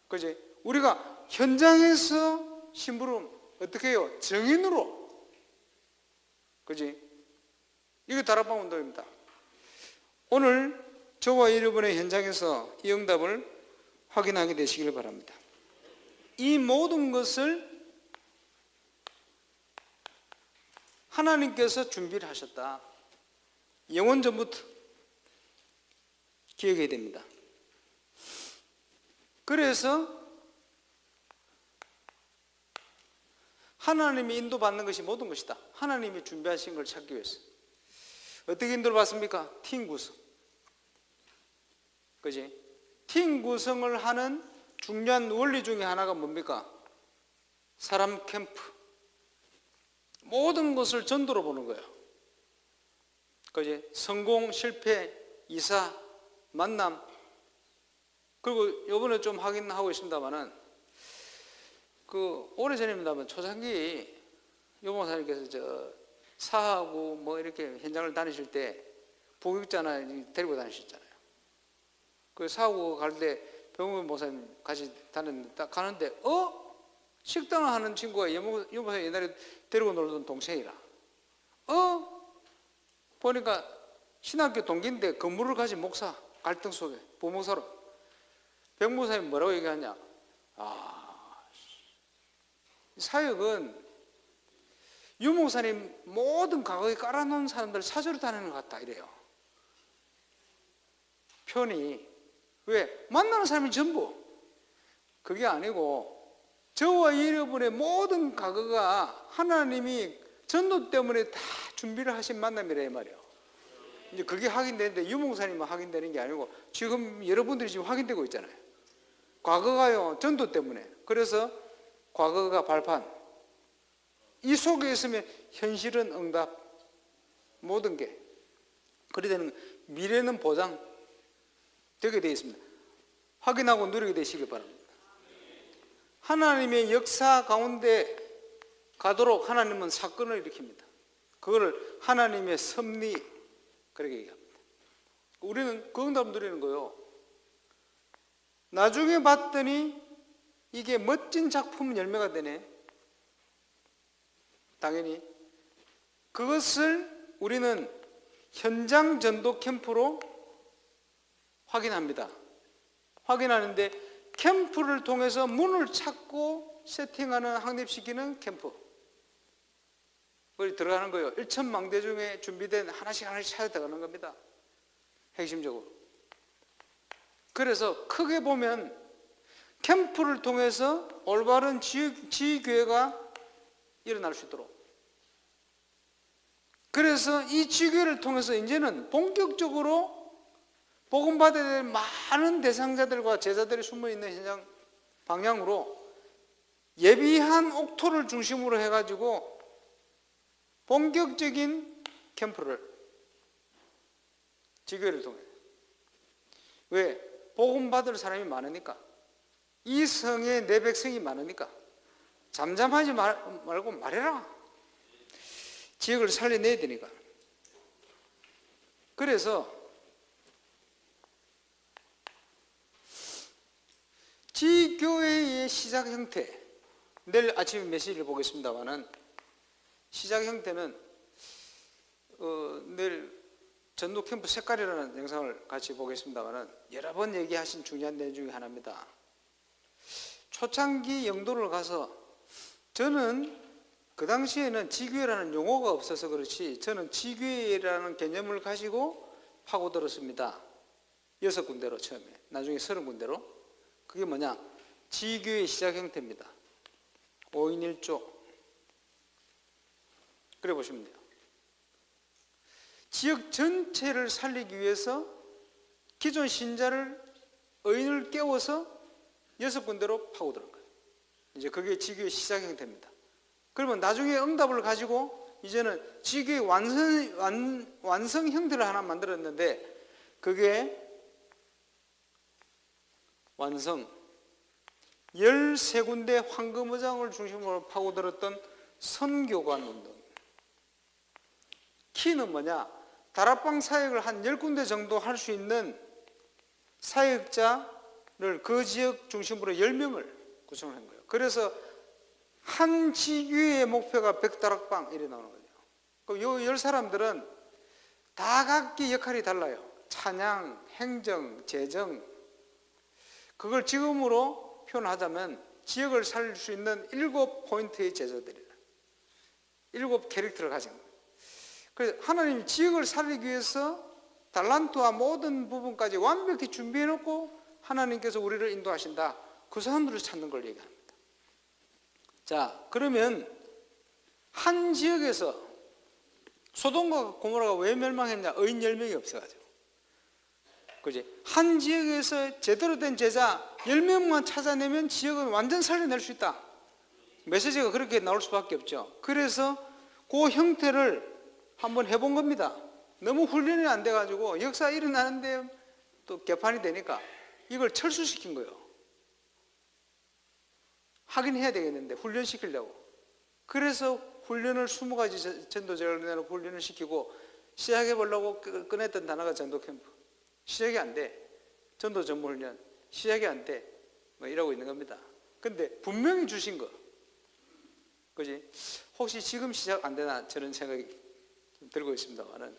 그지? 우리가 현장에서 심부름 어떻게 해요? 정인으로. 그지? 이게 다락방 운동입니다. 오늘 저와 여러분의 현장에서 이 응답을 확인하게 되시길 바랍니다. 이 모든 것을 하나님께서 준비를 하셨다. 영원전부터 기억해야 됩니다. 그래서 하나님이 인도받는 것이 모든 것이다. 하나님이 준비하신 걸 찾기 위해서. 어떻게 인도를 받습니까? 팀 구성. 그지? 팀 구성을 하는 중요한 원리 중에 하나가 뭡니까? 사람 캠프. 모든 것을 전도로 보는 거예요. 그지? 성공, 실패, 이사, 만남. 그리고 이번에 좀 확인하고 있습니다만은 오래전입니다만 초창기 요목사님께서 사하고 뭐 이렇게 현장을 다니실 때 부교육자나 데리고 다니셨잖아요. 그 사하고 갈 때 병원 목사님 같이 다녔는데 딱 가는데 식당을 하는 친구가 요목사님 옛날에 데리고 놀던 동생이라. 보니까 신학교 동기인데 건물을 가진 목사 갈등 속에 부목사로 병 목사님 뭐라고 얘기하냐? 사역은 유 목사님 모든 과거에 깔아놓은 사람들 사주로 다니는 것 같다 이래요. 편이 왜? 만나는 사람이 전부. 그게 아니고 저와 여러분의 모든 과거가 하나님이 전도 때문에 다 준비를 하신 만남이라 이 말이에요. 이제 그게 확인되는데 유목사님만 확인되는 게 아니고 지금 여러분들이 지금 확인되고 있잖아요. 과거가요, 전도 때문에. 그래서 과거가 발판. 이 속에 있으면 현실은 응답. 모든 게. 그래 되는 미래는 보장 되게 되어 있습니다. 확인하고 누리게 되시길 바랍니다. 하나님의 역사 가운데 가도록 하나님은 사건을 일으킵니다. 그거를 하나님의 섭리 그렇게 얘기합니다. 우리는 그 응답 누리는 거요. 나중에 봤더니 이게 멋진 작품 열매가 되네. 당연히 그것을 우리는 현장 전도 캠프로 확인합니다. 확인하는데 캠프를 통해서 문을 찾고 세팅하는 확립시키는 캠프. 거기 들어가는 거예요. 1,000망대 중에 준비된 하나씩 찾아 들어가는 겁니다. 핵심적으로. 그래서 크게 보면 캠프를 통해서 올바른 지교회가 일어날 수 있도록. 그래서 이 지교회를 통해서 이제는 본격적으로 복음 받아야 될 많은 대상자들과 제자들이 숨어있는 현장 방향으로 예비한 옥토를 중심으로 해가지고 본격적인 캠프를 지교회를 통해. 왜? 복음 받을 사람이 많으니까. 이 성에 내 백성이 많으니까 잠잠하지 말고 말해라. 지역을 살려내야 되니까. 그래서 지교회의 시작 형태, 내일 아침에 메시지를 보겠습니다만은 시작 형태는 내일 전도 캠프 색깔이라는 영상을 같이 보겠습니다만은 여러 번 얘기하신 중요한 내용 중에 하나입니다. 초창기 영도를 가서 저는 그 당시에는 지교회라는 용어가 없어서 그렇지 저는 지교회라는 개념을 가지고 파고들었습니다. 6군데로 처음에, 나중에 30군데로. 그게 뭐냐? 지교회의 시작 형태입니다. 5인 1조. 그래 보시면 돼요. 지역 전체를 살리기 위해서 기존 신자를 의인을 깨워서 6군데로 파고드는 거예요. 이제 그게 지교의 시작 형태입니다. 그러면 나중에 응답을 가지고 이제는 지교의 완성 형태를 하나 만들었는데 그게 완성 13군데 황금의장을 중심으로 파고들었던 선교관 운동. 키는 뭐냐? 다락방 사역을 한 10군데 정도 할 수 있는 사역자를 그 지역 중심으로 10명을 구성한 거예요. 그래서 한 지교의 목표가 100다락방 이래 나오는 거죠. 그럼 요 10사람들은 다 각기 역할이 달라요. 찬양, 행정, 재정. 그걸 지금으로 표현하자면 지역을 살릴 수 있는 7포인트의 제자들이다. 7 캐릭터를 가진 거예요. 그래서 하나님이 지역을 살리기 위해서 달란트와 모든 부분까지 완벽히 준비해놓고 하나님께서 우리를 인도하신다. 그 사람들을 찾는 걸 얘기합니다. 자, 그러면 한 지역에서 소돔과 고모라가 왜 멸망했냐? 의인 10명이 없어가지고. 그지? 한 지역에서 제대로 된 제자 10명만 찾아내면 지역은 완전 살려낼 수 있다. 메시지가 그렇게 나올 수밖에 없죠. 그래서 그 형태를 한번 해본 겁니다. 너무 훈련이 안 돼가지고 역사 일어나는데 또 개판이 되니까 이걸 철수시킨 거예요. 하긴 해야 되겠는데 훈련시키려고. 그래서 훈련을 20가지 전도제를 내놓고 훈련을 시키고 시작해보려고 꺼냈던 단어가 전도캠프. 시작이 안 돼. 전도 전문훈련. 시작이 안 돼. 뭐 이러고 있는 겁니다. 근데 분명히 주신 거. 그지? 혹시 지금 시작 안 되나 저런 생각이 좀 들고 있습니다만은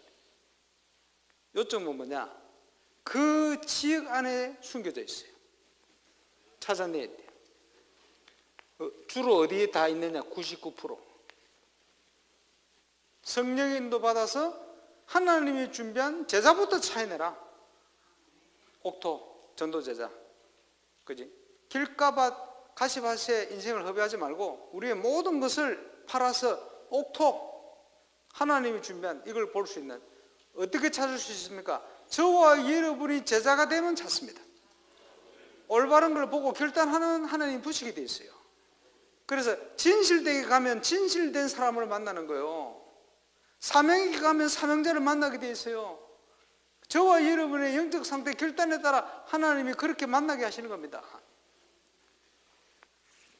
요점은 뭐냐? 그 지역 안에 숨겨져 있어요. 찾아내야 돼요. 주로 어디에 다 있느냐? 99%. 성령의 인도 받아서 하나님이 준비한 제자부터 차이내라. 옥토, 전도제자. 그지? 길가밭 가시밭에 인생을 허비하지 말고 우리의 모든 것을 팔아서 옥토 하나님이 준비한 이걸 볼 수 있는, 어떻게 찾을 수 있습니까? 저와 여러분이 제자가 되면 찾습니다. 올바른 걸 보고 결단하는 하나님 부시게 돼 있어요. 그래서 진실되게 가면 진실된 사람을 만나는 거예요. 사명있게 가면 사명자를 만나게 돼 있어요. 저와 여러분의 영적 상태 결단에 따라 하나님이 그렇게 만나게 하시는 겁니다.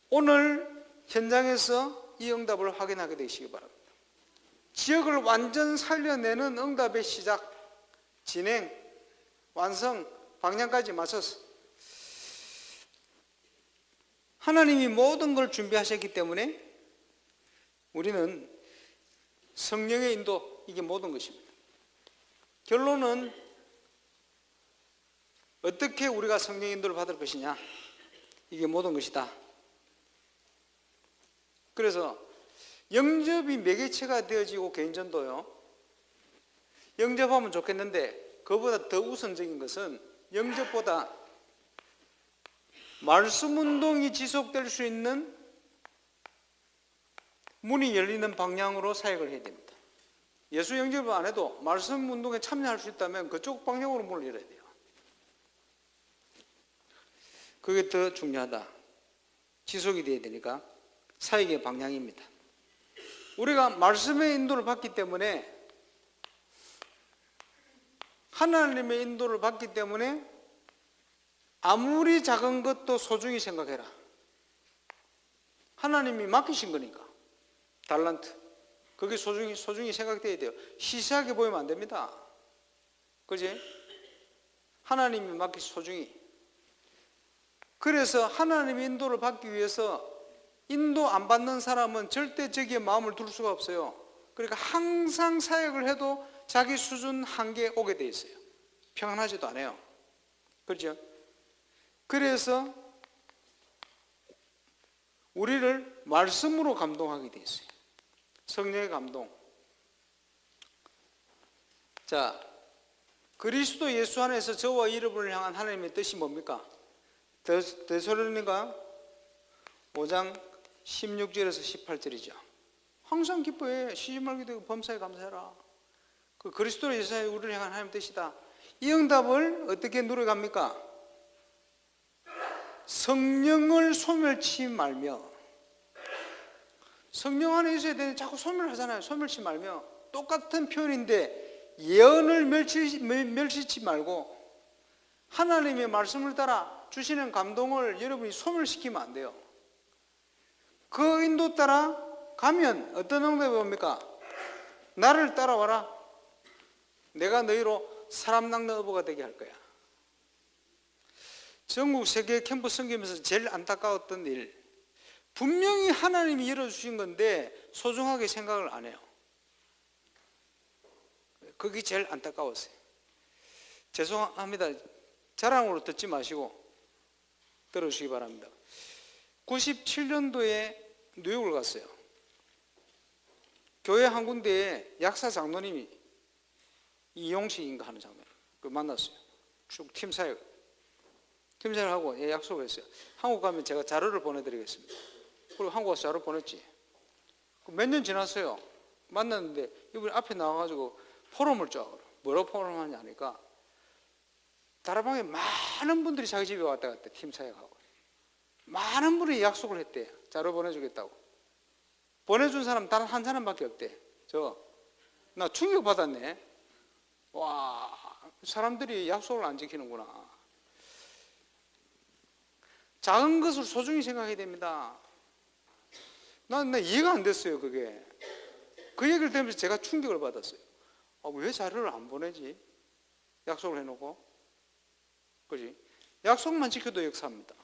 오늘 현장에서 이 응답을 확인하게 되시기 바랍니다. 지역을 완전 살려내는 응답의 시작, 진행, 완성, 방향까지 맞춰서 하나님이 모든 걸 준비하셨기 때문에 우리는 성령의 인도, 이게 모든 것입니다. 결론은 어떻게 우리가 성령의 인도를 받을 것이냐, 이게 모든 것이다. 그래서 영접이 매개체가 되어지고 개인전도요, 영접하면 좋겠는데 그보다 더 우선적인 것은 영접보다 말씀 운동이 지속될 수 있는 문이 열리는 방향으로 사역을 해야 됩니다. 예수 영접을 안 해도 말씀 운동에 참여할 수 있다면 그쪽 방향으로 문을 열어야 돼요. 그게 더 중요하다. 지속이 돼야 되니까 사역의 방향입니다. 우리가 말씀의 인도를 받기 때문에, 하나님의 인도를 받기 때문에 아무리 작은 것도 소중히 생각해라. 하나님이 맡기신 거니까. 달란트, 그게 소중히 생각돼야 돼요. 시시하게 보이면 안 됩니다. 그지? 하나님이 맡기신 소중히. 그래서 하나님의 인도를 받기 위해서 인도 안 받는 사람은 절대 저기에 마음을 둘 수가 없어요. 그러니까 항상 사역을 해도 자기 수준 한계에 오게 돼 있어요. 평안하지도 않아요. 그렇죠? 그래서 우리를 말씀으로 감동하게 돼 있어요. 성령의 감동. 자, 그리스도 예수 안에서 저와 여러분을 향한 하나님의 뜻이 뭡니까? 데살로니가 5장 16절에서 18절이죠. 항상 기뻐해. 쉬지 말게 되고 범사에 감사해라. 그 그리스도 예수의 우리를 향한 하나님의 뜻이다. 이 응답을 어떻게 누려갑니까? 성령을 소멸치 말며. 성령 안에 있어야 되는데 자꾸 소멸하잖아요. 소멸치 말며. 똑같은 표현인데 예언을 멸시치 말고 하나님의 말씀을 따라 주시는 감동을 여러분이 소멸시키면 안 돼요. 그 인도 따라 가면 어떤 응답이 옵니까? 나를 따라와라. 내가 너희로 사람 낚는 어부가 되게 할 거야. 전국 세계 캠프 섬기면서 제일 안타까웠던 일, 분명히 하나님이 열어주신 건데 소중하게 생각을 안 해요. 그게 제일 안타까웠어요. 죄송합니다. 자랑으로 듣지 마시고 들어주시기 바랍니다. 97년도에 뉴욕을 갔어요. 교회 한 군데에 약사 장로님이 이용식인가 하는 장로님 만났어요. 쭉 팀사역하고 약속을 했어요. 한국 가면 제가 자료를 보내드리겠습니다. 그리고 한국 와서 자료 보냈지. 몇 년 지났어요. 만났는데 이분이 앞에 나와가지고 포럼을 쫙, 뭐라고 포럼을 하냐 하니까 다락방에 많은 분들이 자기 집에 왔다 갔대. 팀사역하고 많은 분이 약속을 했대. 자료 보내주겠다고. 보내준 사람 단 한 사람밖에 없대. 나 충격 받았네. 와, 사람들이 약속을 안 지키는구나. 작은 것을 소중히 생각해야 됩니다. 난 이해가 안 됐어요. 그게. 그 얘기를 들으면서 제가 충격을 받았어요. 왜 자료를 안 보내지? 약속을 해놓고. 그지? 약속만 지켜도 역사합니다.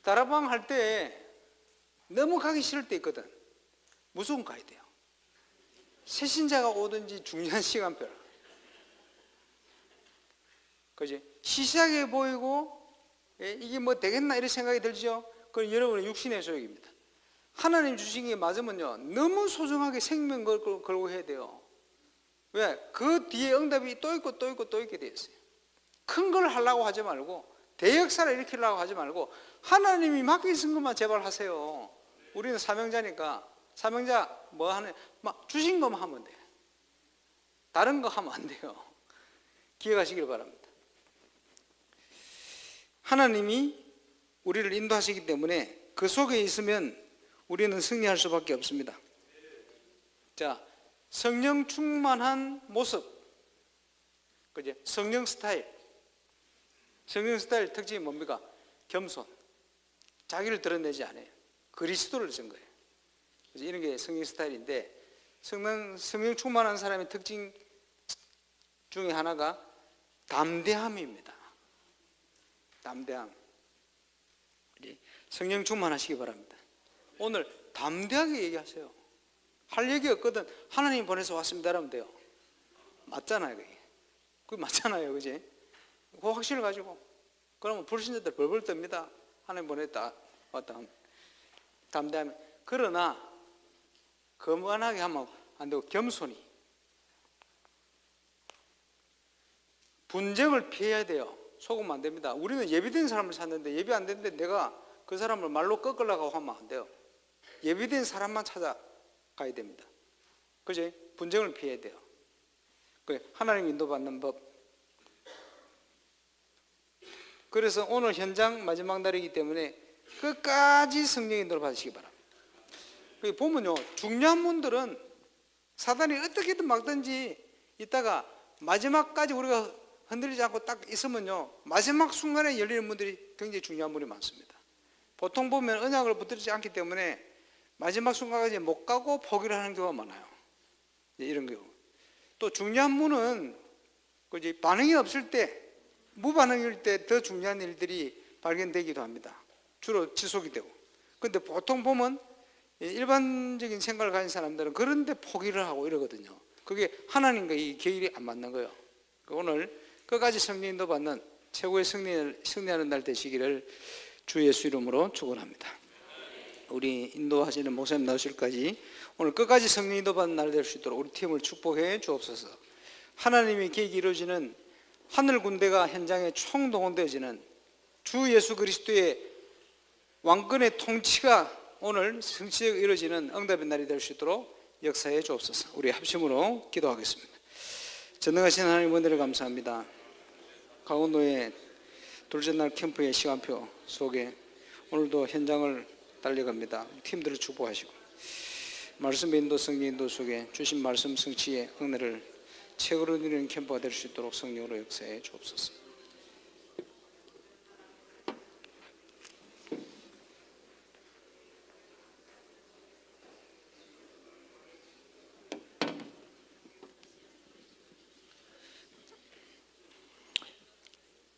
다락방 할 때 너무 가기 싫을 때 있거든. 무조건 가야 돼요. 새신자가 오든지 중요한 시간별. 그지? 시시하게 보이고 이게 뭐 되겠나 이런 생각이 들죠? 그건 여러분의 육신의 소욕입니다. 하나님 주신 게 맞으면요 너무 소중하게 생명 걸고 해야 돼요. 왜? 그 뒤에 응답이 또 있고 또 있고 또 있게 돼 있어요. 큰 걸 하려고 하지 말고 대역사를 일으키려고 하지 말고 하나님이 맡기신 것만 제발 하세요. 우리는 사명자니까 사명자 뭐 하는 막 주신 것만 하면 돼요. 다른 거 하면 안 돼요. 기억하시길 바랍니다. 하나님이 우리를 인도하시기 때문에 그 속에 있으면 우리는 승리할 수밖에 없습니다. 자, 성령 충만한 모습, 그죠? 성령 스타일. 성령 스타일 특징이 뭡니까? 겸손. 자기를 드러내지 않아요. 그리스도를 쓴 거예요. 그래서 이런 게 성령 스타일인데, 성령 충만한 사람의 특징 중에 하나가 담대함입니다. 담대함. 성령 충만하시기 바랍니다. 오늘 담대하게 얘기하세요. 할 얘기 없거든. 하나님 보내서 왔습니다 하면 돼요. 맞잖아요. 그게 맞잖아요. 그지? 그 확신을 가지고. 그러면 불신자들 벌벌 떱니다. 하나님 보냈다 왔다 하면. 담대함. 그러나 거만하게 하면 안 되고 겸손히. 분쟁을 피해야 돼요. 속으면 안 됩니다. 우리는 예비된 사람을 찾는데 예비 안 됐는데 내가 그 사람을 말로 꺾으려고 하면 안 돼요. 예비된 사람만 찾아가야 됩니다. 그죠? 분쟁을 피해야 돼요. 하나님 인도받는 법. 그래서 오늘 현장 마지막 날이기 때문에 끝까지 성령 인도를 받으시기 바랍니다. 보면요, 중요한 분들은 사단이 어떻게든 막든지 있다가 마지막까지 우리가 흔들리지 않고 딱 있으면요, 마지막 순간에 열리는 분들이 굉장히 중요한 분이 많습니다. 보통 보면 언약을 붙들지 않기 때문에 마지막 순간까지 못 가고 포기를 하는 경우가 많아요. 이런 경우. 또 중요한 분은 반응이 없을 때, 무반응일 때 더 중요한 일들이 발견되기도 합니다. 주로 지속이 되고. 그런데 보통 보면 일반적인 생각을 가진 사람들은 그런데 포기를 하고 이러거든요. 그게 하나님과 이 계율이 안 맞는 거예요. 오늘 끝까지 성령 인도 받는 최고의 승리하는 날 되시기를 주 예수 이름으로 축원합니다. 우리 인도하시는 목사님 나오실까지 오늘 끝까지 성령 인도 받는 날 될 수 있도록 우리 팀을 축복해 주옵소서. 하나님의 계획이 이루어지는 하늘 군대가 현장에 총동원되어지는 주 예수 그리스도의 왕권의 통치가 오늘 성취되어 이루어지는 응답의 날이 될 수 있도록 역사해 주옵소서. 우리 합심으로 기도하겠습니다. 전능하신 하나님 은혜를 감사합니다. 강원도의 둘째 날 캠프의 시간표 속에 오늘도 현장을 달려갑니다. 팀들을 축복하시고 말씀의 인도 성령 인도 속에 주신 말씀 성취의 은혜를 최고로 누리는 캠프가 될 수 있도록 성령으로 역사해 주옵소서.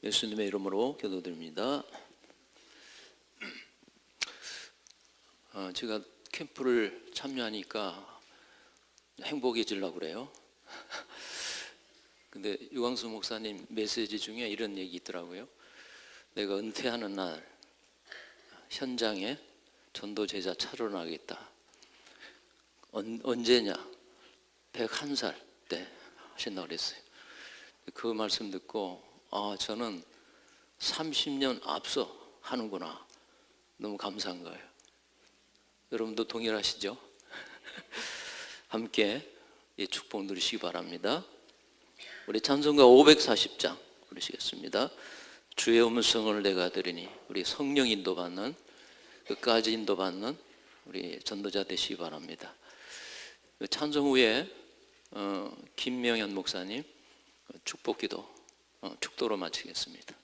예수님의 이름으로 기도드립니다. 제가 캠프를 참여하니까 행복해지려고 그래요. 근데 유광수 목사님 메시지 중에 이런 얘기 있더라고요. 내가 은퇴하는 날 현장에 전도 제자 차려나가겠다. 언제냐? 101살 때 하신다고 그랬어요. 그 말씀 듣고 저는 30년 앞서 하는구나. 너무 감사한 거예요. 여러분도 동일하시죠? 함께 이 축복 누리시기 바랍니다. 우리 찬송가 540장 부르시겠습니다. 주의 음성을 내가 들으니. 우리 성령 인도받는, 끝까지 인도받는 우리 전도자 되시기 바랍니다. 찬송 후에 김명현 목사님 축복기도 축도로 마치겠습니다.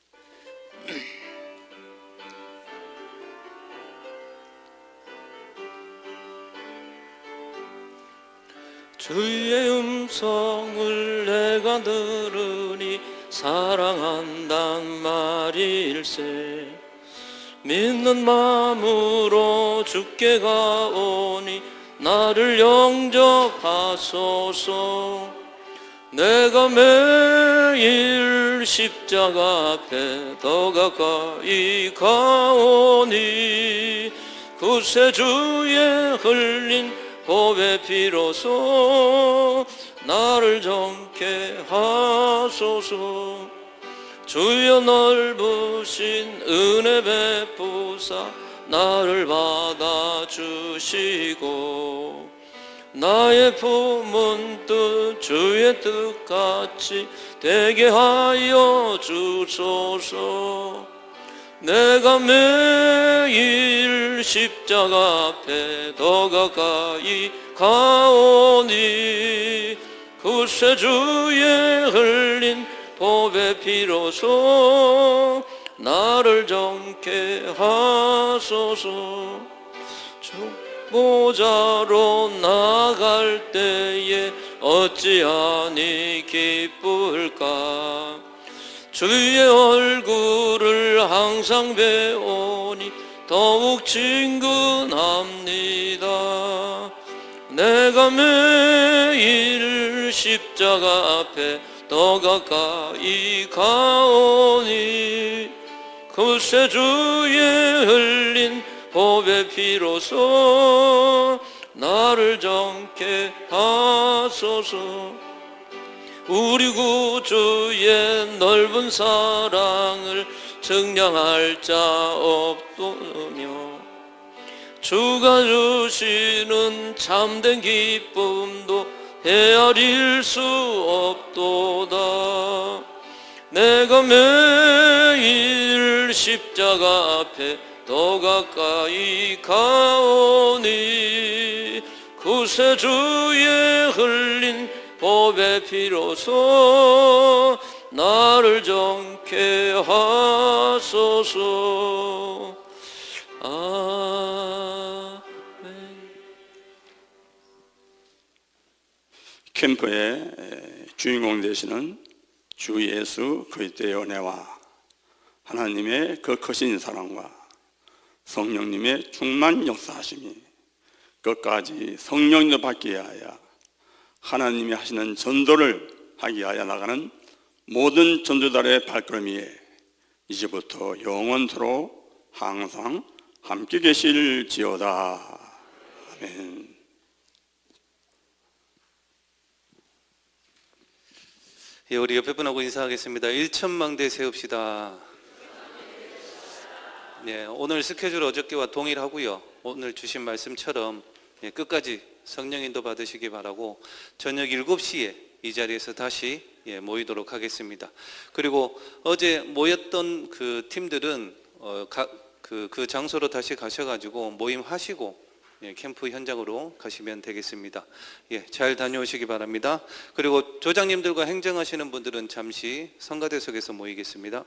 주의 음성을 내가 들으니 사랑한단 말일세. 믿는 마음으로 주께 가오니 나를 영접하소서. 내가 매일 십자가 앞에 더 가까이 가오니 구세주의 흘린 보배 비로소 나를 정케 하소서. 주여 넓으신 은혜 베푸사 나를 받아주시고 나의 품은 뜻 주의 뜻같이 되게 하여 주소서. 내가 매일 십자가 앞에 더 가까이 가오니 그새 주의 흘린 보배 피로소 나를 정케 하소서. 보좌로 나갈 때에 어찌하니 기쁠까. 주의 얼굴을 항상 배우니 더욱 친근합니다. 내가 매일 십자가 앞에 더 가까이 가오니 그새 주의 흘린 보배 피로소 나를 정케 하소서. 우리 구주의 넓은 사랑을 증량할 자 없도며 주가 주시는 참된 기쁨도 헤아릴 수 없도다. 내가 매일 십자가 앞에 더 가까이 가오니 그새 주의 흘린 보배 피로소 나를 정케 하소서. 아멘. 캠프의 주인공 되시는 주 예수 그리스도의 은혜와 하나님의 그 크신 사랑과 성령님의 충만 역사하심이 끝까지 성령님도 받게 하여 하나님이 하시는 전도를 하게 하여 나가는 모든 전도자의 발걸음 위에 이제부터 영원토록 항상 함께 계실지어다. 아멘. 예, 우리 옆에 분하고 인사하겠습니다. 1천망대 세웁시다. 예, 오늘 스케줄 어저께와 동일하고요. 오늘 주신 말씀처럼 끝까지 성령 인도 받으시기 바라고 저녁 7시에 이 자리에서 다시 모이도록 하겠습니다. 그리고 어제 모였던 그 팀들은 그 장소로 다시 가셔가지고 모임하시고 캠프 현장으로 가시면 되겠습니다. 잘 다녀오시기 바랍니다. 그리고 조장님들과 행정하시는 분들은 잠시 성가대석에서 모이겠습니다.